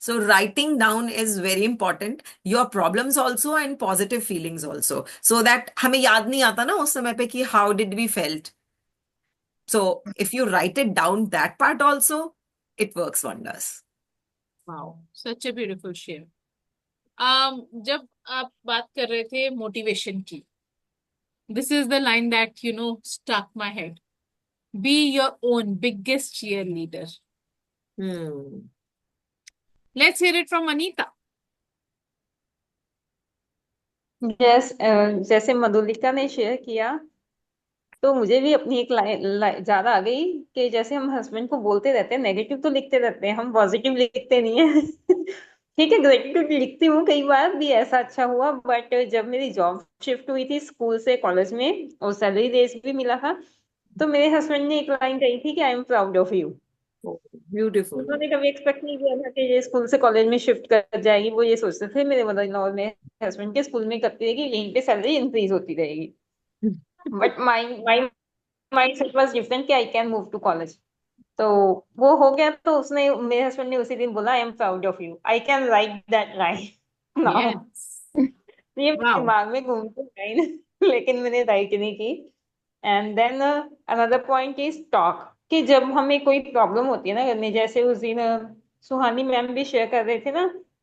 So writing down is very important. Your problems also and positive feelings also. So that हमें याद नहीं आता ना उस समय पे कि how did we felt. So if you write it down, that part also, it works wonders. Wow, such a beautiful share. जब आप बात कर रहे थे मोटिवेशन की, this is the line that stuck my head, be your own biggest cheer leader. Hmm. Let's hear it from Anita. जैसे मधुलिका ने share किया, तो मुझे भी अपनी एक लाइन ज्यादा आ गई कि जैसे हम हस्बैंड को बोलते रहते हैं, नेगेटिव तो लिखते रहते हैं, हम पॉजिटिव लिखते नहीं है। ठीक है, ग्रेटिट्यूड लिखती हूँ, कई बार भी ऐसा अच्छा हुआ, बट जब मेरी जॉब शिफ्ट हुई थी स्कूल से कॉलेज में और सैलरी रेस भी मिला था, तो मेरे हस्बैंड ने एक लाइन कही थी कि I am proud of you. Oh, beautiful. उन्होंने कभी एक्सपेक्ट नहीं किया था कि ये स्कूल से कॉलेज में शिफ्ट कर जाएगी। वो ये सोचते थे मेरे मदर इन लॉ और मेरे हस्बैंड के स्कूल में करती रहेगी, यहीं पे सैलरी इंक्रीज होती रहेगी। But my my mind set was different कि I can move to college. तो वो हो गया, तो उसने मेरे हस्बैंड ने उसी दिन बोला I am proud of you, I can write that line now. Yes. ये मेरे Wow. दिमाग में घूमती लाइन, लेकिन मैंने राइट नहीं की। And then another point is talk, कि जब हमें कोई प्रॉब्लम होती है ना करने, जैसे उस दिन सुहानी मैम भी शेयर कर रहे थे ना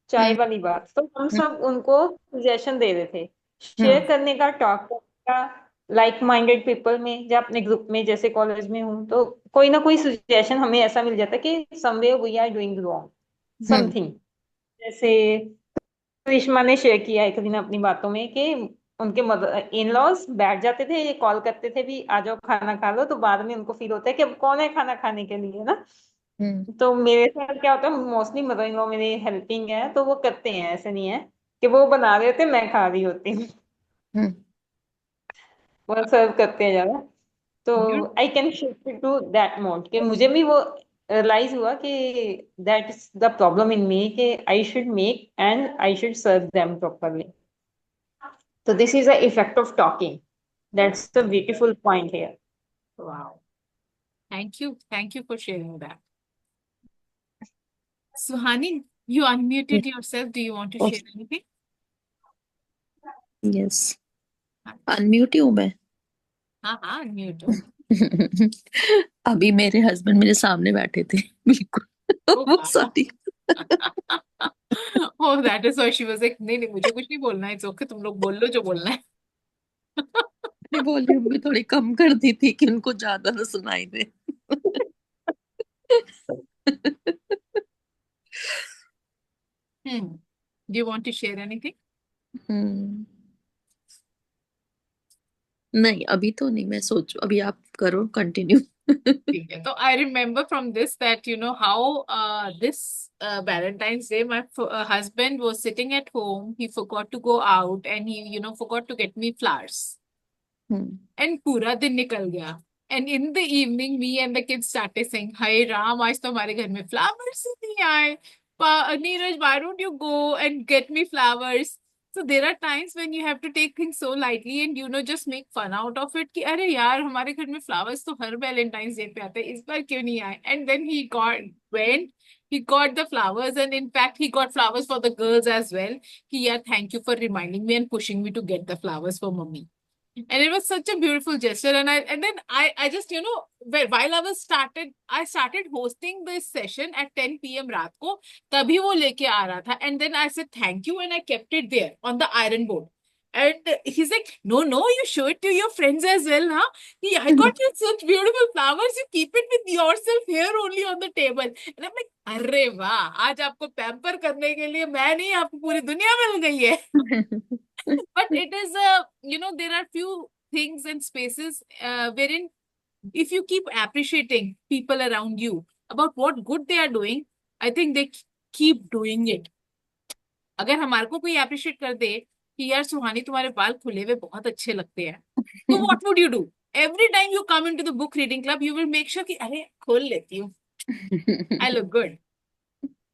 चाय हम्म वाली बात, तो हम हम्म सब उनको सजेशन दे रहे थे हम्म शेयर करने का, टॉक करने का, लाइक माइंडेड पीपल में। जब अपने ग्रुप में जैसे कॉलेज में हूँ, तो कोई ना कोई सजेशन हमें ऐसा मिल जाता है कि somewhere we are doing wrong hmm something. जैसे करिश्मा ने शेयर किया एक दिन अपनी बातों में कि उनके मदर इन लॉज बैठ जाते थे, ये कॉल करते थे भी आ जाओ खाना खा लो, तो बाद में उनको फील होता है कि अब कौन है खाना खाने के लिए ना। हम्म तो मेरे साथ क्या होता है, मोस्टली मदर इन लॉ मेरे हेल्पिंग है, तो वो करते हैं, ऐसे नहीं है कि वो बना रहे होते मैं खा रही होती हूँ। हम्म वो सर्व करते हैं ज्यादा। तो Beautiful. I can shift to that mode, कि मुझे भी वो रियलाइज हुआ कि that is the problem in me, कि I should make and I should serve them properly. So this is the effect of talking. That's the beautiful point here. Wow. Thank you. Thank you for sharing that. Suhani, you unmuted yourself. Do you want to share anything? Yes, unmute ही हूँ मैं। हाँ, unmute हो. अभी मेरे husband मेरे सामने बैठे थे, बिल्कुल। Oh, वो wow. Sorry. Oh, that is why she was like, नहीं नहीं मुझे कुछ नहीं बोलना है, it's okay, तुम लोग बोल लो जो बोलना है. मैंने वॉल्यूम भी थोड़ी कम कर दी थी कि उनको ज्यादा ना सुनाई दे। Do you want to share anything? हम्म, नहीं अभी तो नहीं, मैं सोचू, अभी आप करो कंटिन्यू। ठीक है, तो I remember from this that how this Valentine's Day my husband was sitting at home. He forgot to go out and he forgot to get me flowers. And पूरा दिन निकल गया. And in the evening, me and the kids started saying, "Hi Ram, आज तो हमारे घर में flowers ही नहीं आए. Neeraj, why don't you go and get me flowers?" So there are times when you have to take things so lightly and just make fun out of it कि अरे यार हमारे घर में flowers तो हर Valentine's Day पे आते हैं, इस बार क्यों नहीं आए? And then he got the flowers, and in fact he got flowers for the girls as well. कि यार thank you for reminding me and pushing me to get the flowers for mummy. And it was such a beautiful gesture. And then I just while I started hosting this session at 10 p.m. रात को, तभी वो लेके आ रहा था. And then I said thank you and I kept it there on the iron board. And he's like, no, you show it to your friends as well, huh? I got you such beautiful flowers. You keep it with yourself here only on the table. And I'm like, अरे वाह, आज आपको pamper करने के लिए मैं नहीं, आपको पूरी दुनिया मिल गई है. But it is there are few things and spaces wherein if you keep appreciating people around you about what good they are doing, I think they keep doing it. अगर हमारे को कोई appreciate कर दे कि यार सुहानी तुम्हारे बाल खुले हुए बहुत अच्छे लगते हैं, तो what would you do? Every time you come into the book reading club, you will make sure कि अरे खोल लेती हूँ, I look good.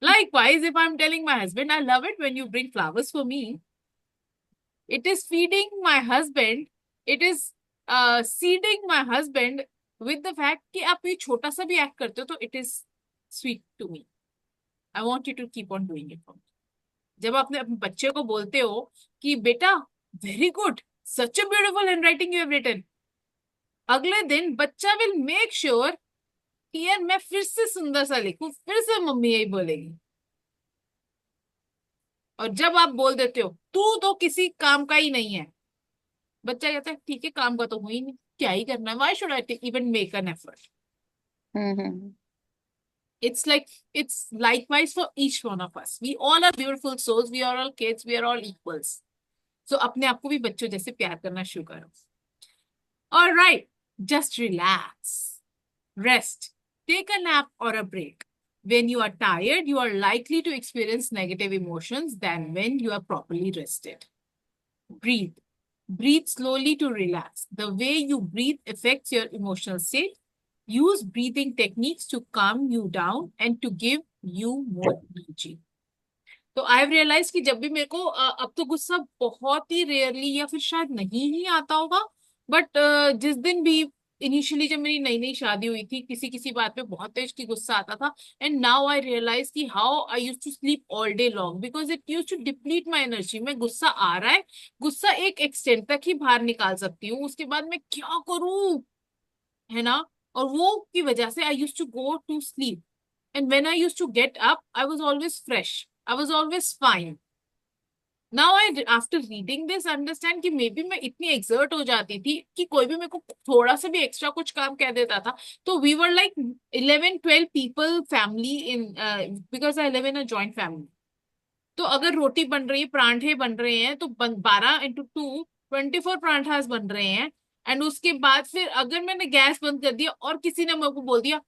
Likewise, if I'm telling my husband, I love it when you bring flowers for me. It is feeding my husband. It is seeding my husband with the fact कि आप ये छोटा सा भी act करते हो तो it is sweet to me. I want you to keep on doing it for me. जब आप अपने बच्चे को बोलते हो कि बेटा very good, such a beautiful handwriting you have written, अगले दिन बच्चा will make sure कि यार मैं फिर से सुंदर सा लिखूं, फिर से मम्मी यही बोलेगी. और जब आप बोल देते हो तू तो किसी काम का ही नहीं है, बच्चा कहता है ठीक है काम का तो हुई नहीं, क्या ही करना है, why should I even make an effort. Hmm. It's like it's likewise for each one of us. We all are beautiful souls. We are all kids. We are all equals. So अपने आप को भी बच्चों जैसे प्यार करना शुरू करो. All right, just relax, rest, take a nap or a break. When you are tired, you are likely to experience negative emotions than when you are properly rested. Breathe. Breathe slowly to relax. The way you breathe affects your emotional state. Use breathing techniques to calm you down and to give you more energy. तो आई realise कि जब भी मेरे को अब तो गुस्सा बहुत ही रेयरली या फिर शायद नहीं ही आता होगा, बट जिस दिन भी इनिशियली जब मेरी नई नई शादी हुई थी किसी किसी बात पे बहुत तेज की गुस्सा आता था, एंड नाउ आई रियलाइज कि how I use to sleep all day long because it use to deplete my energy. मैं गुस्सा आ रहा है, गुस्सा एक एक्सटेंट तक ही बाहर निकाल सकती हूँ, उसके बाद मैं क्या करूं, है ना। और वो की वजह से I use to go to sleep, and when I use to get up I was always fresh, I was always fine. Now I after reading this understand कि मे बी मैं इतनी एक्सर्ट हो जाती थी कि कोई भी मेरे को थोड़ा सा भी एक्स्ट्रा कुछ काम कह देता था तो we were like 11-12 people family in, because I live in a joint family. तो अगर रोटी बन रही है, परांठे बन रहे हैं तो 12 × 2 24 परांठास बन रहे हैं। एंड उसके बाद फिर अगर मैंने गैस बंद कर दिया और किसी ने मेरे को बोल दिया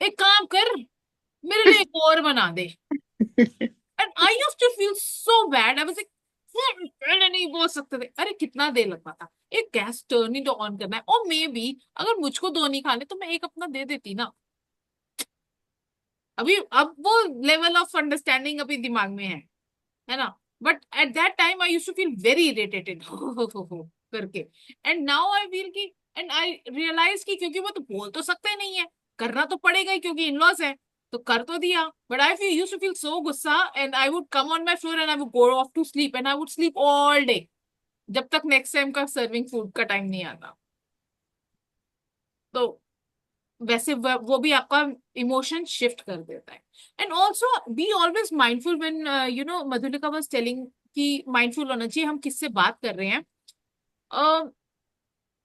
एक काम कर मेरे लिए एक और बना दे, and I used to feel so bad. I was like पहले नहीं बोल सकते थे, अरे कितना देर लगता था, एक गैस टर्न ही तो ऑन करना है, और मे बी अगर मुझको दो नहीं खाने तो मैं एक अपना दे देती ना। अभी अब वो लेवल ऑफ अंडरस्टैंडिंग अभी दिमाग में है ना। But at that time I used to feel very irritated करके, एंड नाउ आई फील की, एंड आई रियलाइज की क्योंकि वो तो बोल तो सकते नहीं है, करना तो पड़ेगा ही क्योंकि इनलॉस है, तो कर तो दिया। But I feel used to feel so गुस्सा and I would come on my floor and I would go off to sleep and I would sleep all day जब तक नेक्स्ट टाइम का सर्विंग फूड का time नहीं आता। तो वैसे वो भी आपका इमोशन शिफ्ट कर देता है। And also be always mindful when you know Madhulika was telling कि माइंडफुल होना चाहिए, हम किससे बात कर रहे हैं।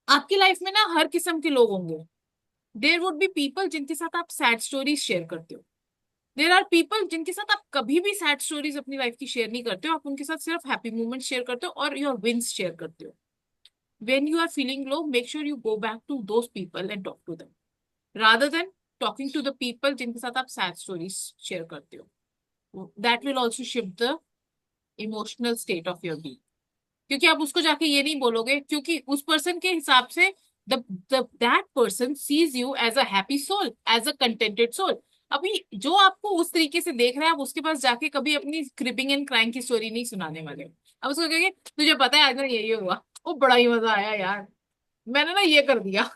आपकी लाइफ में ना हर किस्म के लोग होंगे। देयर वुड बी पीपल जिनके साथ आप सैड स्टोरीज शेयर करते हो, देर आर पीपल जिनके साथ आप कभी भी सैड स्टोरीज अपनी लाइफ की शेयर नहीं करते हो, आप उनके साथ सिर्फ हैप्पी मोमेंट शेयर करते हो और योर विंस शेयर करते हो। When you are feeling low make sure you go back to those people and talk to them rather than talking to the people जिनके साथ आप sad stories share करते हो। That will also shift the emotional state of your being, क्योंकि आप उसको जाके ये नहीं बोलोगे क्योंकि उस पर्सन के हिसाब से that person sees you as a happy soul, as a contented soul। अभी जो आपको उस तरीके से देख रहा है आप उसके पास जाके कभी अपनी क्रिपिंग एंड क्राइंग की स्टोरी नहीं सुनाने वाले हो। अब उसको कहेंगे तुझे पता है आज ना ये हुआ, वो बड़ा ही मजा आया यार, मैंने ना ये कर दिया।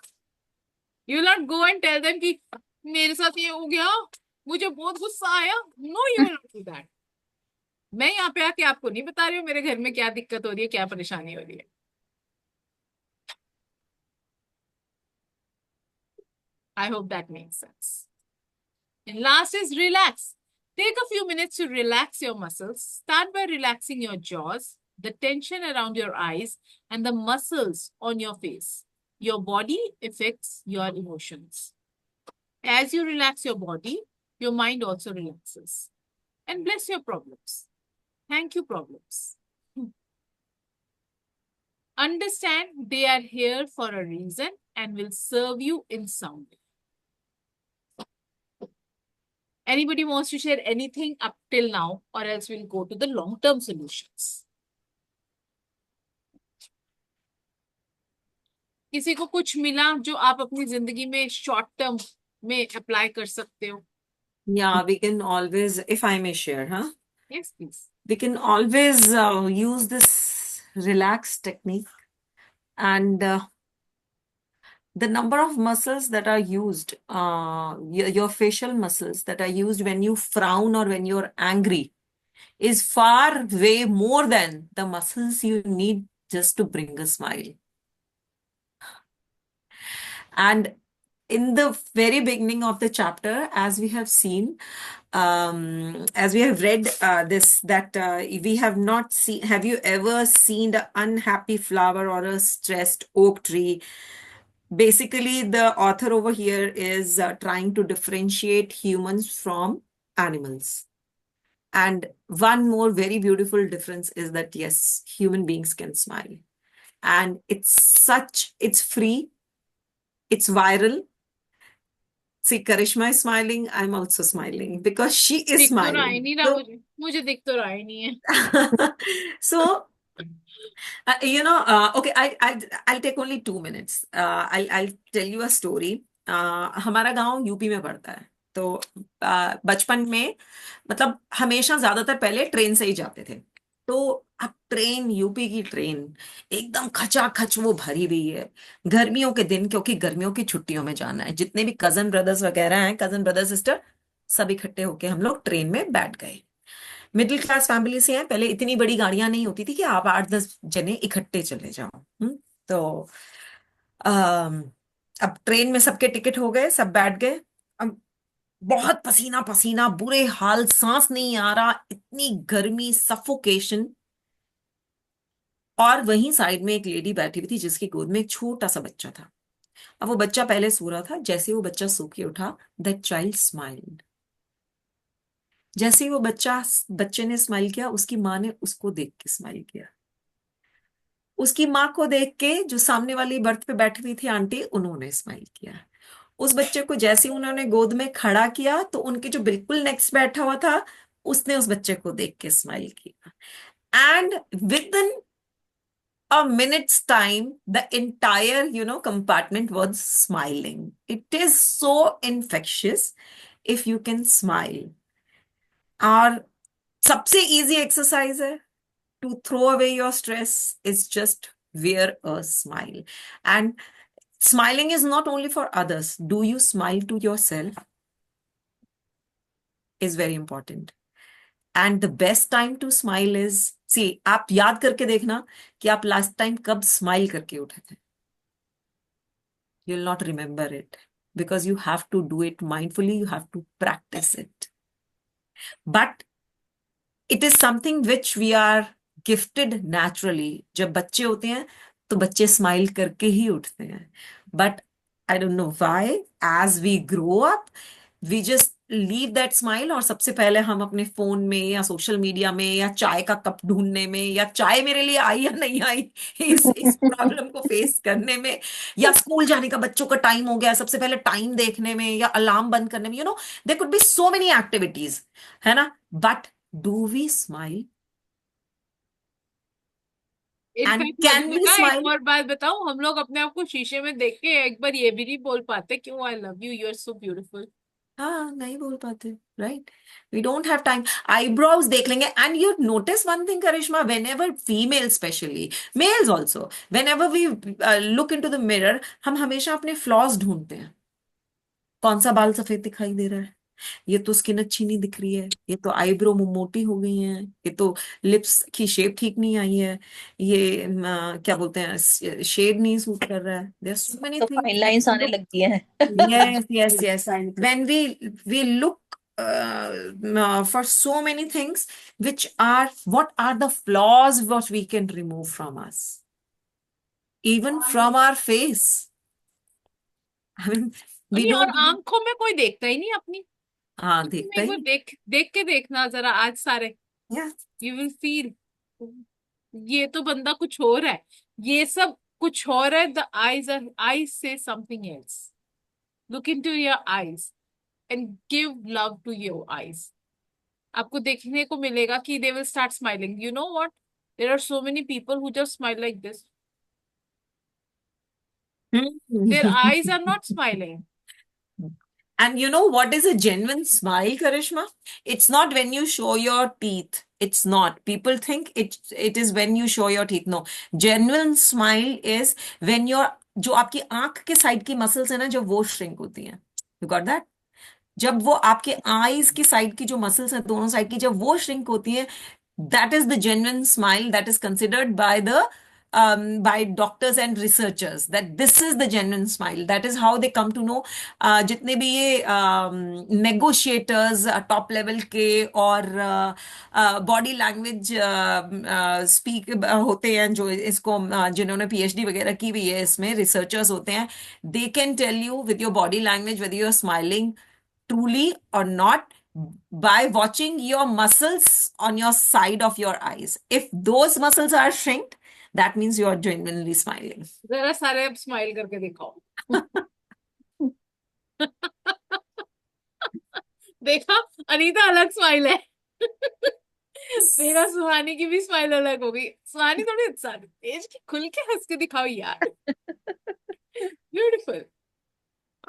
You will not go and tell them कि मेरे साथ ये हो गया, मुझे बहुत गुस्सा आया। No you will not do that. मैं यहाँ पे आके आपको नहीं बता रही हूँ मेरे घर में क्या दिक्कत हो रही है, क्या परेशानी हो रही है। I hope that makes sense. And last is relax. Take a few minutes to relax your muscles. Start by relaxing your jaws, the tension around your eyes, and the muscles on your face. Your body affects your emotions. As you relax your body, your mind also relaxes. And bless your problems. Thank you, problems. Understand they are here for a reason and will serve you in some way. Anybody wants to share anything up till now, or else we'll go to the long-term solutions. किसी को कुछ मिला जो आप अपनी जिंदगी में short term में अप्लाई कर सकते हो? Yeah, we can always, if I may share, huh? Yes, please. We can always use this relax technique, and the number of muscles that are used, your facial muscles that are used when you frown or when you're angry, is far way more than the muscles you need just to bring a smile. And in the very beginning of the chapter, as we have seen, as we have read that we have not seen, have you ever seen an unhappy flower or a stressed oak tree? Basically, the author over here is trying to differentiate humans from animals. And one more very beautiful difference is that, yes, human beings can smile. And it's free, it's viral. See, Karishma is smiling, I'm also smiling because she is दिख तो रहा ही smiling. नहीं रहा, मुझे दिख तो रहा ही नहीं है. So, okay, I'll take only 2 minutes. I'll tell you a story. हमारा गांव यूपी में पड़ता है. तो बचपन में मतलब हमेशा ज्यादातर पहले ट्रेन से ही जाते थे. तो अब ट्रेन, यूपी की ट्रेन एकदम खचाखच वो भरी हुई है. गर्मियों के दिन, क्योंकि गर्मियों की छुट्टियों में जाना है. जितने भी कजन ब्रदर्स वगैरह हैं, कजन ब्रदर सिस्टर, सब इकट्ठे होके हम लोग ट्रेन में बैठ गए. मिडिल क्लास फैमिली से हैं. पहले इतनी बड़ी गाड़ियां नहीं होती थी कि आप 8-10 जने इकट्ठे चले जाओ. तो अम, अब ट्रेन में सबके टिकट हो गए, सब बैठ गए. अब बहुत पसीना पसीना, बुरे हाल, सांस नहीं आ रहा, इतनी गर्मी, सफोकेशन. और वहीं साइड में एक लेडी बैठी हुई थी जिसकी गोद में एक छोटा सा बच्चा था. अब वो बच्चा पहले सो रहा था. जैसे ही वो बच्चा सो के उठा, दैट चाइल्ड स्माइल्ड. जैसे ही वो बच्चे ने स्माइल किया, उसकी माँ ने उसको देख के स्माइल किया. उसकी माँ को देख के जो सामने वाली बर्थ पे बैठी हुई थी आंटी, उन्होंने स्माइल किया. उस बच्चे को जैसे ही उन्होंने गोद में खड़ा किया, तो उनके जो बिल्कुल नेक्स्ट बैठा हुआ था, उसने उस बच्चे को देख के स्माइल किया. And with in a minute's time, the entire, compartment was smiling. It is so infectious if you can smile. और सबसे easy exercise है to throw away your stress is just wear a smile. And smiling is not only for others. Do you smile to yourself? Is very important. And the best time to smile is, see, आप याद करके देखना कि आप last time कब smile करके उठे थे. You'll not remember it because you have to do it mindfully, you have to practice it. But it is something which we are gifted naturally. जब बच्चे होते हैं तो बच्चे स्माइल करके ही उठते हैं. But I don't know why, as we grow up, we just leave that smile. और सबसे पहले हम अपने फोन में या सोशल मीडिया में या चाय का कप ढूंढने में, या चाय मेरे लिए आई या नहीं आई, इस प्रॉब्लम को फेस करने में, या स्कूल जाने का बच्चों का टाइम हो गया, सबसे पहले टाइम देखने में, या अलार्म बंद करने में. There could be so many activities, है ना. But do we smile? And in fact can मुझे वी पता है, एक स्माइल? और बात बताऊं, हम लोग अपने आप को शीशे में देख के एक बार ये भी नहीं बोल पाते क्यों, I love you, you are so beautiful. हाँ, नहीं बोल पाते. Right, we don't have time. Eyebrows देख लेंगे. And you notice one thing Karishma, whenever female, specially males also, whenever we look into the mirror, हम हमेशा अपने flaws ढूंढते हैं. कौन सा बाल सफेद दिखाई दे रहा है, ये तो स्किन अच्छी नहीं दिख रही है, ये तो आईब्रो मोटी हो गई है, ये तो लिप्स की शेप ठीक नहीं आई है, ये क्या बोलते हैं, शेड नहीं सूट कर रहा है. देयर सो मेनी तो फाइन थिंग्स. लाइंस आने लगती हैं. Yes. When we look for so many things, what are the flaws what we can remove from us, even from our face. I mean, we नहीं, और don't. आंखों में कोई देखता ही नहीं अपनी. हाँ, तुम देखता एक ही बार नहीं. देख देख के देखना जरा आज सारे, Yeah. यू विल फील ये तो बंदा कुछ और है, ये सब कुछ और है. द आईज से something else. Look into your eyes and give love to your eyes. आपको देखने को मिलेगा कि they will start smiling. You know what, there are so many people who just smile like this. Their eyes are not smiling. And you know what is a genuine smile, Karishma? It's not when you show your teeth. It's not. People think it is when you show your teeth. No. Genuine smile is when जो आपकी आंख के side की muscles है ना, जब वो shrink होती हैं. You got that? जब वो आपके आईज की साइड की जो मसल्स हैं दोनों साइड की, जब वो श्रिंक होती है, that is the genuine smile that is considered by the by doctors and researchers that this is the genuine smile. That is how they come to know. जितने भी ये negotiators top level के और body language speak होते हैं जो इसको जिन्होंने पीएचडी वगैरह की हुई है, इसमें रिसर्चर्स होते हैं, they can tell you with your body language whether you're smiling truly or not by watching your muscles on your side of your eyes. If those muscles are shrinked, that means you are genuinely smiling. जरा सारे अब smile करके दिखाओ। देखा, अनीता अलग smile है। मेरा सुहानी की भी स्माइल अलग हो गई। सुहानी थोड़ी तेज की खुल के हंस के दिखाओ यार। Beautiful.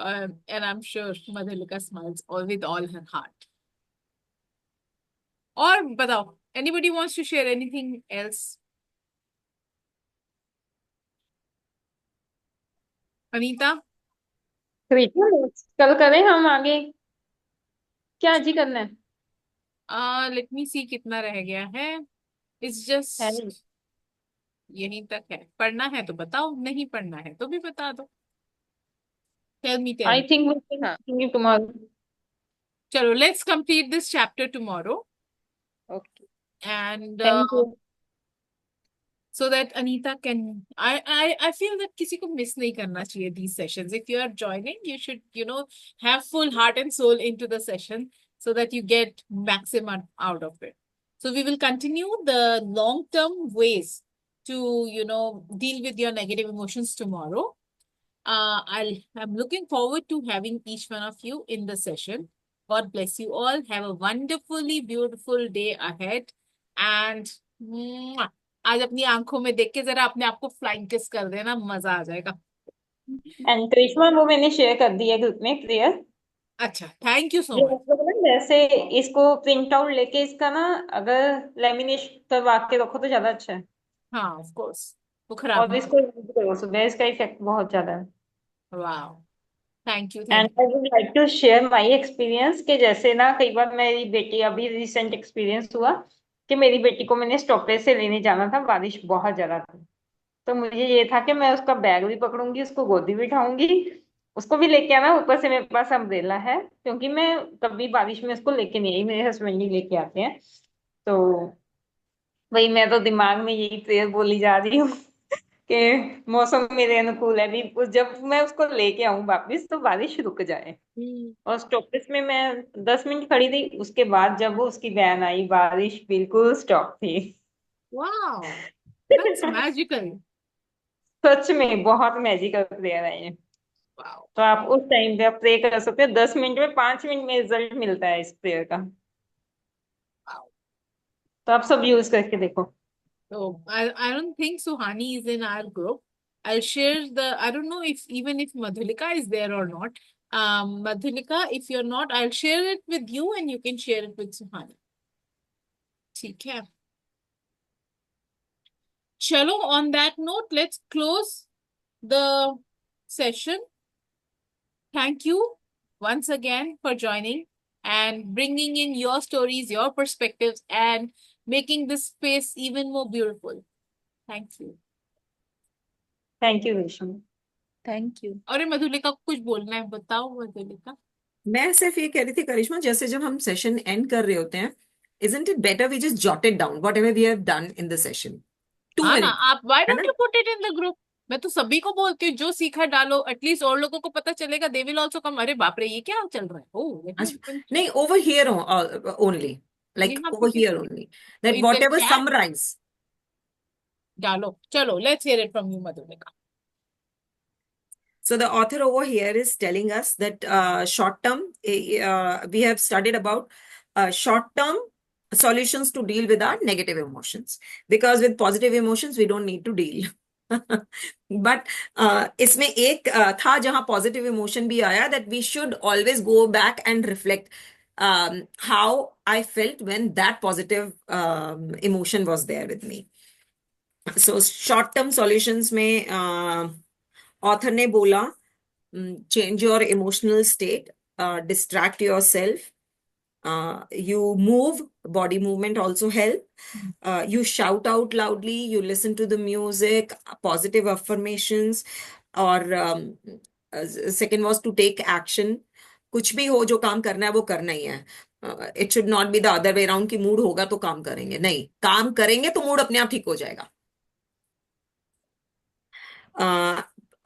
And I'm sure Madhulika smiles all with all her heart. और बताओ, anybody wants to share anything else? Anita? कल करें हम आगे, क्या आज ही करना है? लेट मी सी कितना रह गया है। इट्स है जस्ट यहीं तक है। पढ़ना है तो बताओ, नहीं पढ़ना है तो भी बता दो। Tell me I think we can हाँ कंटिन्यू टुमारो। चलो, let's complete this chapter tomorrow okay, and thank you. so that Anita can I feel that किसी को मिस नहीं करना चाहिए these sessions. If you are joining, you should have full heart and soul into the session so that you get maximum out of it. So we will continue the long-term ways to deal with your negative emotions tomorrow. I'm looking forward to having each one of you in the session. God bless you all. Have a wonderfully beautiful day ahead. And आज अपनी आंखों में देख के जरा अपने आप को फ्लाइंग किस कर देना, मजा आ जाएगा। एंड करिश्मा, वो मैंने शेयर कर दिया ग्रुप में प्रेयर। अच्छा, थैंक यू सो जो मच। मतलब ना, जैसे इसको प्रिंट आउट लेके इसका ना अगर लेमिनेशन करवा के रखो तो ज्यादा अच्छा है। हाँ, ऑफ कोर्स, वो खराब और नहीं इसको यूज करो सुबह, इसका इफेक्ट बहुत ज्यादा है। होगा। वाह, thank you, and thank I would like to share my experience कि जैसे ना कई बार मेरी बेटी, अभी रिसेंट एक्सपीरियंस हुआ कि मेरी बेटी को मैंने स्टॉपेज से लेने जाना था, बारिश बहुत ज्यादा थी। तो मुझे ये था कि मैं उसका बैग भी पकड़ूंगी, उसको गोदी भी उठाऊंगी, उसको भी लेके आना, ऊपर से मेरे पास अम्ब्रेला है क्योंकि मैं कभी बारिश में उसको लेके नहीं आई, मेरे हस्बैंड ही लेके आते हैं। तो वही मैं तो दिमाग में यही प्रेयर बोली जा रही हूँ कि मौसम मेरे अनुकूल है, भी जब मैं उसको लेके आऊं वापिस तो बारिश रुक जाए। यू। और स्टॉपेज में मैं 10 मिनट खड़ी थी, उसके बाद जब वो उसकी वैन आई बारिश बिल्कुल स्टॉप थी। Wow, that's magical. सच में बहुत मैजिकल प्रेयर है ये। वाओ, तो आप उस टाइम पे आप प्रे कर सकते हो, 10 मिनट में 5 मिनट में रिजल्ट मिलता है इस प्रेयर का। वाओ। तो आप सब यूज करके देखो। So I don't think Suhani is in our group. I'll share I don't know if Madhulika is there or not. Madhulika, if you're not, I'll share it with you and you can share it with Suhani. ठीक है। चलो, on that note, let's close the session. Thank you once again for joining and bringing in your stories, your perspectives, and making this space even more beautiful. Thank you. Thank you Vishnu. Thank you. अरे मधुलिका को कुछ बोलना है, बताओ मधुलिका। मैं सिर्फ ये कह रही थी करिश्मा, जैसे जब हम सेशन एंड कर रहे होते हैं, isn't it better we just jot it down whatever we have done in the session? 2 हाँ ना, minutes, आप why है don't ना? you put it in the group? मैं तो सभी को बोलती हूँ, जो सीखा डालो, एटलीस्ट और लोगों को पता चलेगा, दे विल ऑल्सो कम। अरे बाप रे, ये क्या चल रहा है? ओह, let me अच्छा, open नहीं, over here only, like यहाँ over पे here only, तो that in the whatever chat summarize. डालो। चलो, let's hear it from you Madhulika. So the author over here is telling us that short term, we have studied about short term solutions to deal with our negative emotions, because with positive emotions we don't need to deal. But इसमें एक था जहां positive emotion भी आया, that we should always go back and reflect how I felt when that positive emotion was there with me. So short term solutions में author ने बोला, change your emotional state, distract yourself, You move, body movement also help. You shout out loudly, you listen to the music, positive affirmations. और second was to take action. कुछ भी हो, जो काम करना है वो करना ही है. It should not be the other way around कि मूड होगा तो काम करेंगे. नहीं, काम करेंगे तो मूड अपने आप ठीक हो जाएगा.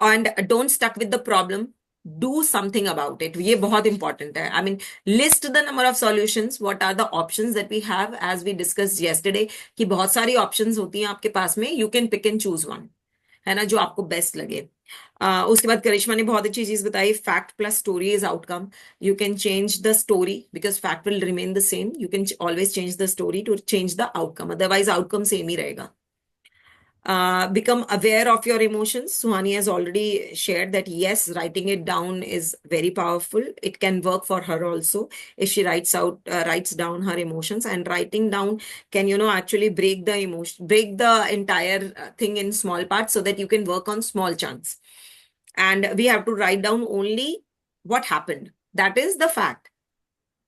And don't stuck with the problem, do something about it. ये बहुत important है. I mean, list the number of solutions. What are the options that we have? As we discussed yesterday, कि बहुत सारी options होती हैं आपके पास में. You can pick and choose one, है ना, जो आपको बेस्ट लगे. उसके बाद करिश्मा ने बहुत अच्छी चीज बताई. Fact plus story is outcome. You can change the story because fact will remain the same. You can always change the story to change the outcome, otherwise outcome same ही रहेगा. Become aware of your emotions. Suhani has already shared that yes, writing it down is very powerful. It can work for her also if she writes down her emotions. And writing down can, actually break the emotion, break the entire thing in small parts so that you can work on small chunks. And we have to write down only what happened. That is the fact,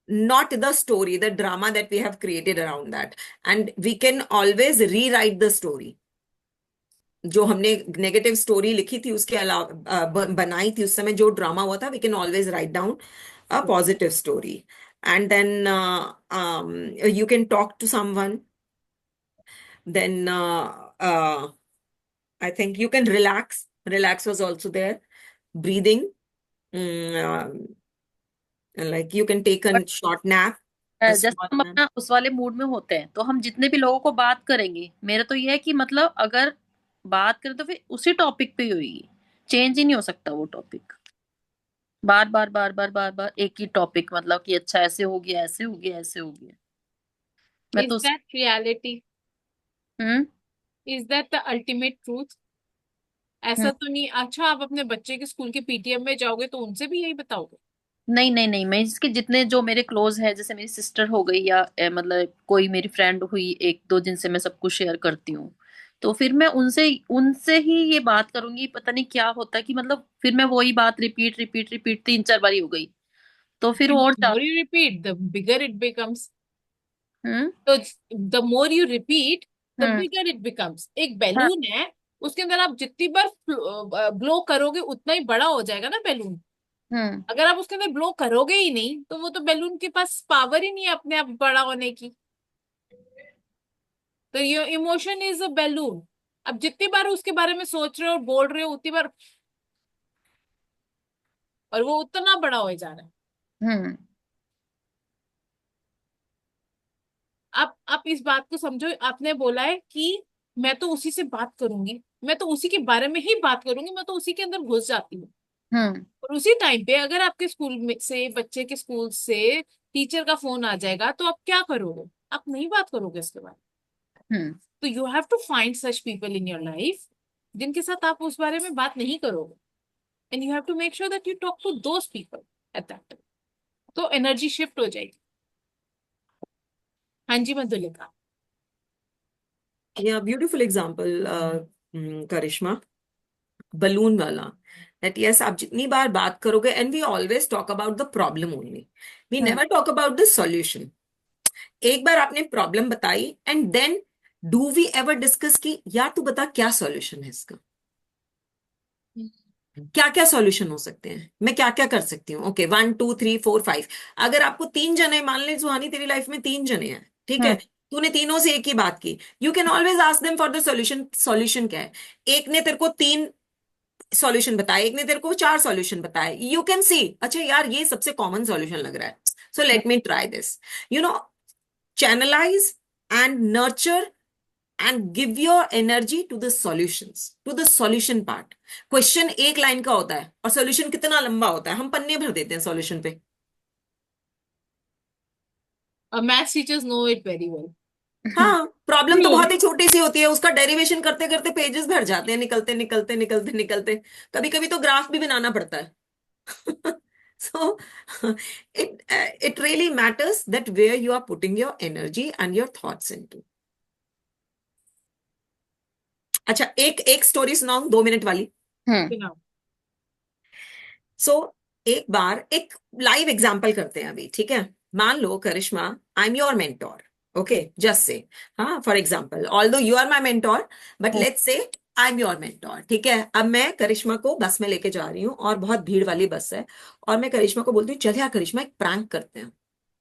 not the story, the drama that we have created around that. And we can always rewrite the story. जो हमने negative story लिखी थी उसके अलावा बनाई थी उस समय जो ड्रामा हुआ था, we can always write down a positive story. And then you can talk to someone. Then I think you can relax. Relax was also there. Breathing. Like you can take a short nap. जैसे हम अपना उस वाले mood में होते हैं तो हम जितने भी लोगों को बात करेंगे, मेरा तो यह है कि मतलब अगर बात करें तो फिर उसी टॉपिक पे ही होगी, चेंज ही नहीं हो सकता वो टॉपिक. बार बार बार बार बार बार एक ही टॉपिक, मतलब कि अच्छा ऐसे हो गया, ऐसे हो गया, ऐसे हो गया. मैं Is तो that reality? Hmm Is that the ultimate truth? ऐसा तो नहीं. अच्छा, आप अपने बच्चे के स्कूल के पीटीएम में जाओगे तो उनसे भी यही बताओगे? नहीं नहीं नहीं, मैं इसके जितने जो मेरे क्लोज है, जैसे मेरी सिस्टर हो गई या मतलब कोई मेरी फ्रेंड हुई एक दो जिनसे मैं सब कुछ शेयर करती हूँ, तो फिर मैं उनसे उनसे ही ये बात करूंगी. पता नहीं क्या होता है कि मतलब फिर मैं वही बात रिपीट रिपीट रिपीट 3-4 बारी हो गई तो फिर और The more you repeat, the bigger it becomes. हम्म तो the more you repeat, the hmm bigger it becomes. एक हाँ, बैलून है, उसके अंदर आप जितनी बार ब्लो करोगे उतना ही बड़ा हो जाएगा ना बैलून. हम्म अगर आप उसके अंदर ब्लो करोगे ही नहीं तो वो तो बैलून के पास पावर ही नहीं है अपने आप बड़ा होने की. तो ये इमोशन इज अ बैलून. अब जितनी बार उसके बारे में सोच रहे हो और बोल रहे हो उतनी बार, और वो उतना बड़ा हो जा रहा है. हम्म आप इस बात को समझो. आपने बोला है कि मैं तो उसी से बात करूंगी, मैं तो उसी के बारे में ही बात करूंगी, मैं तो उसी के अंदर घुस जाती हूँ. हम्म और उसी टाइम पे अगर आपके स्कूल में से, बच्चे के स्कूल से टीचर का फोन आ जाएगा तो आप क्या करोगे? आप नहीं बात करोगे इसके बारे में. हम्म तो you have to find such people in your life जिनके साथ आप उस बारे में बात नहीं करोगे. And you have to make sure that you talk to those people at that time. तो एनर्जी शिफ्ट हो जाएगी. हाँ जी Madhulika. Yeah, beautiful example, Karishma. Balloon वाला. That yes, आप जितनी बार बात करोगे, and we always talk about the problem only. We never talk about the solution. एक बार आपने प्रॉब्लम बताई and then do we ever discuss कि यार तू बता क्या सॉल्यूशन है इसका, क्या क्या सॉल्यूशन हो सकते हैं, मैं क्या क्या कर सकती हूँ. ओके, 1 2 3 4 5. अगर आपको 3 जने, मान ले सुहानी तेरी लाइफ में 3 जने हैं, ठीक है, तूने तीनों से एक ही बात की, you can always ask them for the solution. Solution क्या है? एक ने तेरे को 3 सॉल्यूशन बताए, एक ने तेरे को 4 सॉल्यूशन बताए. यू कैन सी, अच्छा यार ये सबसे कॉमन सॉल्यूशन लग रहा है, so let me try this. Channelize and nurture and give your energy to the solutions, to the solution part. Question एक लाइन का होता है और सॉल्यूशन कितना लंबा होता है, हम पन्ने भर देते हैं सॉल्यूशन पे. Maths teachers know it very well. हाँ, प्रॉब्लम तो बहुत ही छोटी सी होती है, उसका डेरिवेशन करते करते पेजेस भर जाते हैं, निकलते निकलते निकलते निकलते. कभी कभी तो ग्राफ भी बनाना पड़ता है. So it really matters that where you are putting your energy and your thoughts into. अच्छा, एक स्टोरी सुनाऊं 2 मिनट वाली. सो एक बार एक लाइव एग्जाम्पल करते हैं अभी, ठीक है. मान लो Karishma, I am your mentor, okay, just say, हाँ, for example, although you are my mentor, but let's say I am your mentor, ठीक है। अब मैं करिश्मा को बस में लेके जा रही हूँ और बहुत भीड़ वाली बस है, और मैं करिश्मा को बोलती हूँ चल यार करिश्मा एक प्रैंक करते हैं,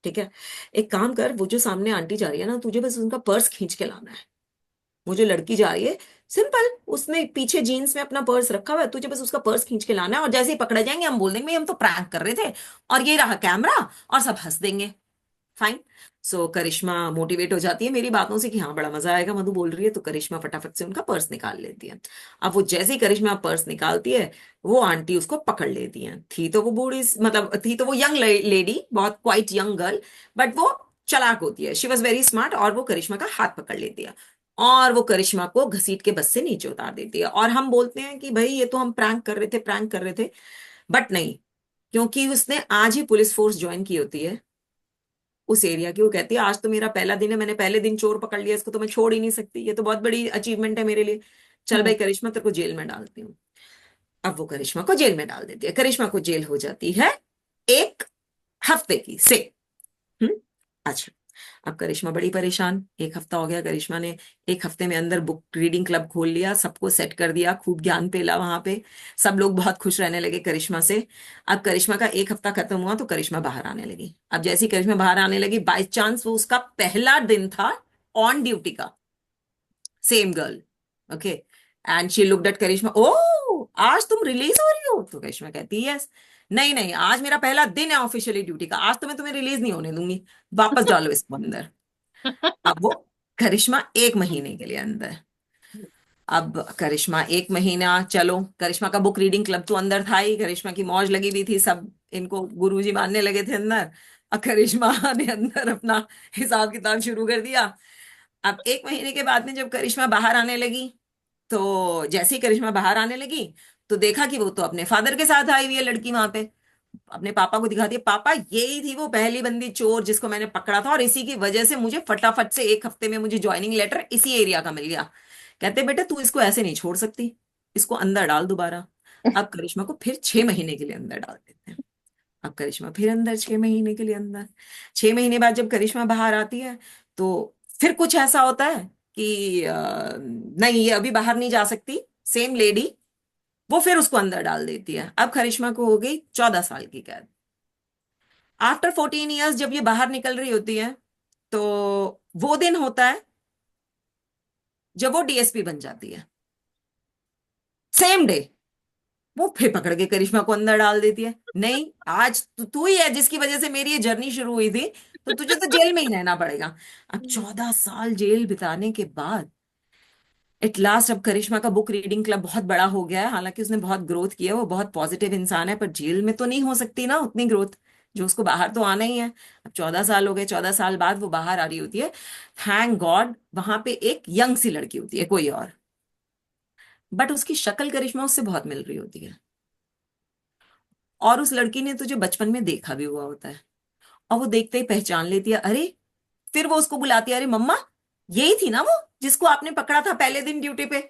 ठीक है। एक काम कर, वो जो सामने आंटी जा रही है ना, तुझे बस उनका पर्स खींच के लाना है। वो जो लड़की जा रही है, सिंपल, उसने पीछे जीन्स में अपना पर्स रखा हुआ है, तुझे बस उसका पर्स खींच के लाना है, और जैसे ही पकड़े जाएंगे हम बोल देंगे "भाई, हम तो प्रैंक कर रहे थे, और ये रहा कैमरा", और सब हंस देंगे। फाइन। सो करिश्मा मोटिवेट हो जाती है मेरी बातों से कि हाँ बड़ा मजा आएगा, मधु बोल रही है, तो करिश्मा फटाफट से उनका पर्स निकाल लेती है। अब वो जैसे ही करिश्मा पर्स निकालती है, वो आंटी उसको पकड़ लेती है। थी तो वो बूढ़ी, मतलब थी तो वो यंग लेडी, बहुत क्वाइट यंग गर्ल, बट वो चालाक होती है, शी वॉज वेरी स्मार्ट, और वो करिश्मा का हाथ पकड़ लेती है, और वो करिश्मा को घसीट के बस से नीचे उतार देती है। और हम बोलते हैं कि भाई ये तो हम प्रैंक कर रहे थे, प्रैंक कर रहे थे, बट नहीं, क्योंकि उसने आज ही पुलिस फोर्स ज्वाइन की होती है उस एरिया की। वो कहती है आज तो मेरा पहला दिन है, मैंने पहले दिन चोर पकड़ लिया, इसको तो मैं छोड़ ही नहीं सकती, ये तो बहुत बड़ी अचीवमेंट है मेरे लिए। चल भाई करिश्मा, तेरे को जेल में डालती हूँ। अब वो करिश्मा को जेल में डाल देती है। करिश्मा को जेल हो जाती है 1 हफ्ते की से। हम्म। अच्छा, अब करिश्मा बड़ी परेशान, 1 हफ्ता हो गया, करिश्मा ने 1 हफ्ते में अंदर बुक रीडिंग क्लब खोल लिया, सबको सेट कर दिया, खूब ज्ञान पेला वहां पे, सब लोग बहुत खुश रहने लगे करिश्मा से। अब करिश्मा का 1 हफ्ता खत्म हुआ तो करिश्मा बाहर आने लगी। अब जैसे ही करिश्मा बाहर आने लगी, बाई चांस वो उसका पहला दिन था ऑन ड्यूटी का, same girl, okay, and she looked at Karishma, ओ आज तुम रिलीज हो रही हो? तो करिश्मा कहती है यस। नहीं नहीं, आज मेरा पहला दिन है ऑफिशियली ड्यूटी का, आज तो मैं तुम्हें रिलीज नहीं होने दूंगी, वापस डालो इसको अंदर। अब वो करिश्मा 1 महीने के लिए अंदर। अब करिश्मा 1 महीना, चलो करिश्मा का बुक रीडिंग क्लब तो अंदर था ही, करिश्मा की मौज लगी हुई थी, सब इनको गुरुजी मानने लगे थे अंदर। अब करिश्मा ने अंदर अपना हिसाब किताब शुरू कर दिया। अब 1 महीने के बाद में जब करिश्मा बाहर आने लगी, तो जैसे ही करिश्मा बाहर आने लगी, तो देखा कि वो तो अपने फादर के साथ आई हुई है लड़की वहां पे। अपने पापा को दिखाती है, पापा यही थी वो पहली बंदी चोर जिसको मैंने पकड़ा था, और इसी की वजह से मुझे फटाफट से 1 हफ्ते में मुझे ज्वाइनिंग लेटर इसी एरिया का मिल गया। कहते बेटे तू इसको ऐसे नहीं छोड़ सकती, इसको अंदर डाल दोबारा। अब करिश्मा को फिर 6 महीने के लिए अंदर डाल देते हैं। अब करिश्मा फिर अंदर 6 महीने के लिए अंदर। 6 महीने बाद जब करिश्मा बाहर आती है, तो फिर कुछ ऐसा होता है कि नहीं ये अभी बाहर नहीं जा सकती, सेम लेडी, वो फिर उसको अंदर डाल देती है। अब करिश्मा को हो गई 14 साल की कैद। आफ्टर 14 ईयर्स जब ये बाहर निकल रही होती है, तो वो दिन होता है जब वो डीएसपी बन जाती है, सेम डे। वो फिर पकड़ के करिश्मा को अंदर डाल देती है, नहीं आज तू ही है जिसकी वजह से मेरी ये जर्नी शुरू हुई थी, तो तुझे तो जेल में ही रहना पड़ेगा। अब 14 साल जेल बिताने के बाद एट लास्ट, अब करिश्मा का बुक रीडिंग क्लब बहुत बड़ा हो गया है, हालांकि उसने बहुत ग्रोथ की है, वो बहुत पॉजिटिव इंसान है, पर जेल में तो नहीं हो सकती ना उतनी ग्रोथ, जो उसको बाहर तो आना ही है। अब 14 साल हो गए, 14 साल बाद वो बाहर आ रही होती है। थैंक गॉड वहां पे एक यंग सी लड़की होती है, कोई और, बट उसकी शक्ल करिश्मा उससे बहुत मिल रही होती है, और उस लड़की ने तुझे बचपन में देखा भी हुआ होता है, और वो देखते ही पहचान लेती है, अरे। फिर वो उसको बुलाती है, अरे मम्मा यही थी ना वो जिसको आपने पकड़ा था पहले दिन ड्यूटी पे?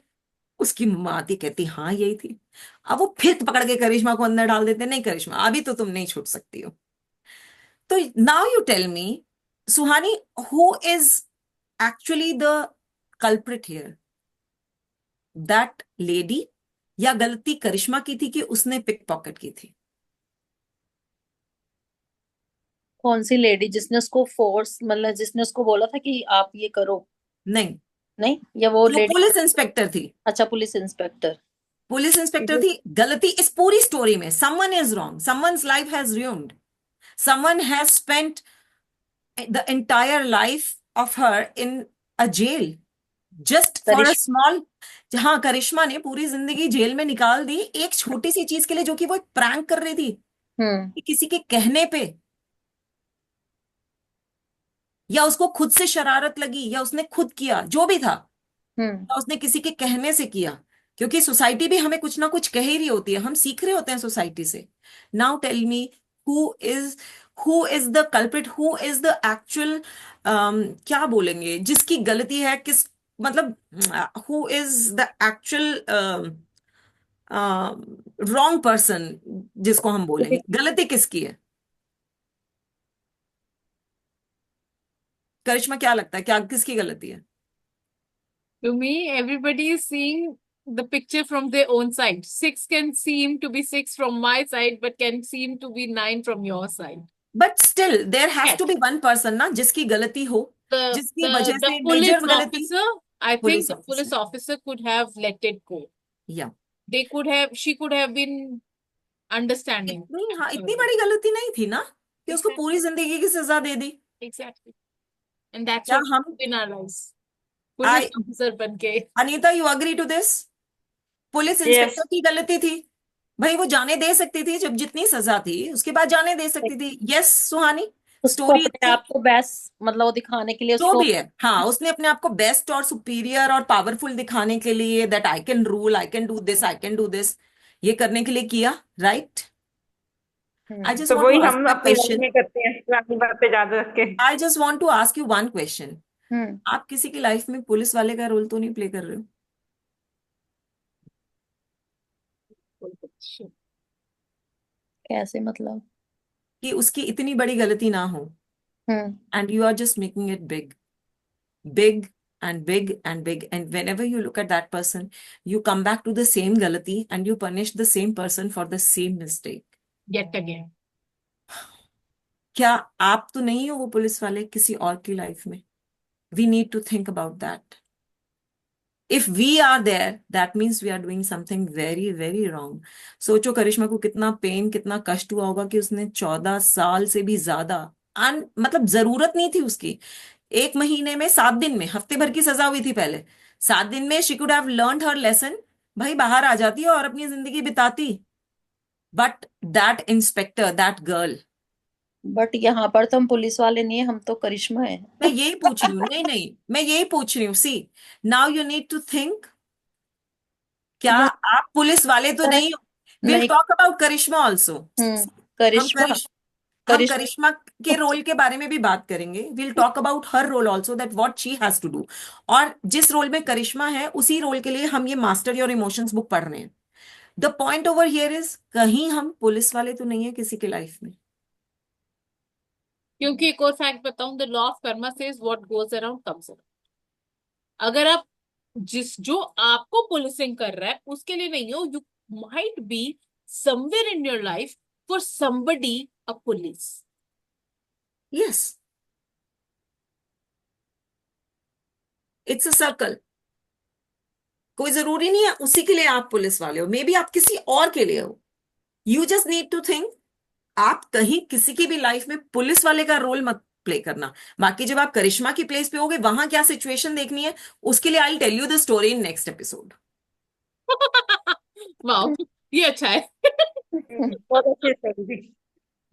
उसकी मम्मा आती, कहती हाँ यही थी। अब वो फिर पकड़ के करिश्मा को अंदर डाल देते, नहीं करिश्मा अभी तो तुम नहीं छूट सकती हो। तो now you tell me Suhani, who is actually the culprit here, that lady, या गलती करिश्मा की थी कि उसने पिक पॉकेट की थी? कौन सी लेडी जिसने उसको फोर्स, मतलब जिसने उसको बोला था कि आप ये करो? नहीं, नहीं, या वो जो लेडी? पुलिस इंस्पेक्टर थी, अच्छा, पुलिस इंस्पेक्टर। पुलिस इंस्पेक्टर थी। गलती इस पूरी स्टोरी में, someone is wrong, someone's life has ruined, someone has spent the entire life of her in a jail just for a small, जहां करिश्मा ने पूरी जिंदगी जेल में निकाल दी एक छोटी सी चीज के लिए, जो कि वो एक प्रैंक कर रही थी, कि किसी के कहने पे, या उसको खुद से शरारत लगी, या उसने खुद किया, जो भी था, या उसने किसी के कहने से किया, क्योंकि सोसाइटी भी हमें कुछ ना कुछ कह ही रही होती है, हम सीख रहे होते हैं सोसाइटी से। Now tell me, who is who is the culprit, who is the actual, क्या बोलेंगे, जिसकी गलती है, किस, मतलब who is the actual wrong person, जिसको हम बोलेंगे, गलती किसकी है? करिश्मा क्या लगता है, क्या किसकी गलती है? To me, everybody is seeing the picture from their own side. 6 can seem to be 6 from my side, but can seem to be 9 from your side. But still there has Yes. To be one person ना जिसकी गलती हो, The जिसकी the वजह the से police major गलती। officer, I think police the police officer, officer could have let it go. या She could have been understanding. इतनी, हाँ, इतनी बड़ी गलती नहीं थी ना कि उसको Exactly. पूरी जिंदगी की सजा दे दी। Exactly. And that's क्या what हम, we do in our lives. Police I, officer बन के। Anita, you agree to this? Police yes. Inspector की गलती थी भाई, वो जाने दे सकती थी, जब जितनी सजा थी उसके बाद जाने दे सकती थी। यस सुहानी, उसको स्टोरी अपने अच्छी आप को बेस्ट मतलब वो दिखाने के लिए जो उसको भी है, हाँ, उसने अपने आप को बेस्ट और सुपीरियर और पावरफुल दिखाने के लिए, that I can rule, I can do this, I can do this, ये करने के लिए किया, राइट? आई जस्ट तो वांट टू वही आस्क हम अ अपनी लाइफ क्वेश्चन, में करते हैं, पुरानी बातें याद रख के। I just want to ask you one question. हम्म आप किसी की लाइफ में पुलिस वाले का रोल तो नहीं प्ले कर रहे हो? कैसे मतलब? कि उसकी इतनी बड़ी गलती ना हो, हम्म and you are just making it big, big and big and big, and whenever you look at that person, you come back to the same galati and you punish the same person for the same mistake. Yet again. क्या आप तो नहीं हो वो police वाले किसी और की लाइफ में? We need to think about that. If we are there, that means we are doing something very, very wrong. सोचो करिश्मा को कितना पेन, कितना कष्ट हुआ होगा कि उसने 14 साल से भी ज्यादा, मतलब जरूरत नहीं थी उसकी, 1 महीने में, 7 दिन में, हफ्ते भर की सजा हुई थी पहले, 7 दिन में she could have learned her lesson, भाई बाहर आ जाती और अपनी जिंदगी बिताती। But that inspector, that girl, but यहाँ पर तो हम पुलिस वाले नहीं है, हम तो करिश्मा है। मैं यही पूछ रही हूँ, नहीं नहीं, मैं यही पूछ रही हूँ, see, now you need to think, क्या यहाँ आप पुलिस वाले तो पर नहीं हो? विल नहीं। Talk about Karishma also. हम करिश्मा करिश हम करिश्मा करिश्मा के रोल के बारे में भी बात करेंगे, will talk about her role also, that what she has to do. और जिस रोल में करिश्मा है उसी रोल के लिए हम ये मास्टर योर इमोशंस बुक पढ़ रहे हैं। The point over here is, कहीं हम पुलिस वाले तो नहीं है किसी की लाइफ में। क्योंकि एक और फैक्ट बताऊं, the law of Karma says what goes around comes around. अगर आप जो आपको पुलिसिंग कर रहा है उसके लिए नहीं हो, you might be somewhere in your life for somebody a police. Yes, it's a circle. कोई जरूरी नहीं है उसी के लिए आप पुलिस वाले हो, मे बी आप किसी और के लिए हो। You just need to think, आप कहीं किसी की भी लाइफ में पुलिस वाले का रोल मत प्ले करना। बाकी जब आप करिश्मा की प्लेस पे होगे, वहां क्या सिचुएशन देखनी है, उसके लिए I tell you the story in next episode. Wow, ये अच्छा है। बहुत अच्छी स्टोरी थी।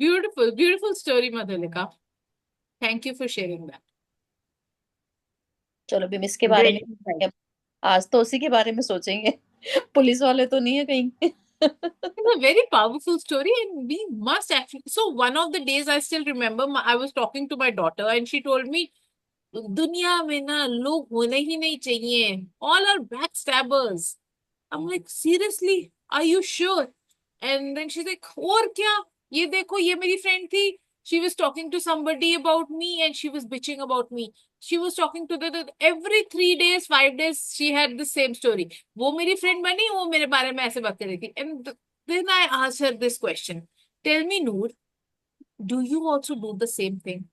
Beautiful beautiful story Madhulika, thank you for sharing that. चलो भी इसके बारे में ग्रेट। आज तो उसी के बारे में सोचेंगे। पुलिस वाले तो नहीं है कहीं। It's a very powerful story, and we must actually. So, one of the days I still remember, I was talking to my daughter, and she told me, दुनिया में ना लोग होने ही नहीं चाहिए, all are backstabbers. I'm like, seriously, are you sure? And then she's like, और क्या, ये देखो, ये मेरी friend थी, she was talking to somebody about me and she was bitching about me. She was talking to the every 3 days, 5 days, she had the same story. वो मेरी friend बनी, वो मेरे बारे में ऐसे बात कर रही थी. And then I asked her this question. Tell me, Noor, do you also do the same thing?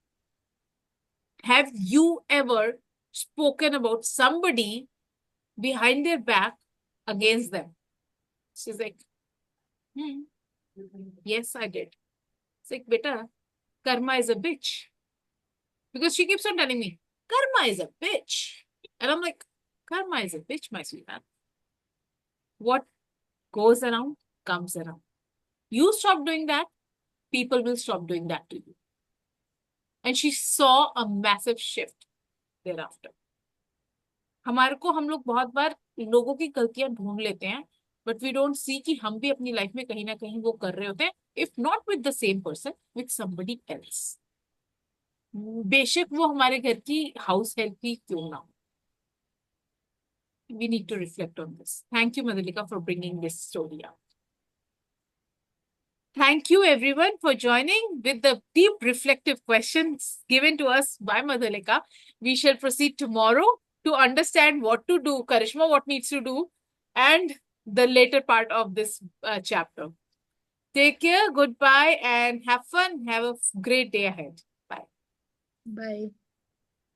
Have you ever spoken about somebody behind their back against them? She's like, yes, I did. It's like, beta, karma is a bitch. Because she keeps on telling me, karma is a bitch. And I'm like, karma is a bitch, my sweetheart. What goes around comes around. You stop doing that, people will stop doing that to you. And she saw a massive shift thereafter. हमारे को हम लोग बहुत बार लोगों की गलतियां ढूंढ लेते हैं, बट वी डोंट सी कि हम भी अपनी लाइफ में कहीं ना कहीं वो कर रहे होते हैं, if not with the same person, with somebody else. बेशक वो हमारे घर की हाउस हेल्प ही क्यों ना हो। We need to reflect on this. Thank you, Madhulika, for bringing this story up. Thank you everyone for joining with the deep reflective questions given to us by Madhulika. We shall proceed tomorrow to understand what to do, Karishma, what needs to do, and the later part of this chapter. Take care, goodbye, and have fun. Have a great day ahead. Bye. Bye.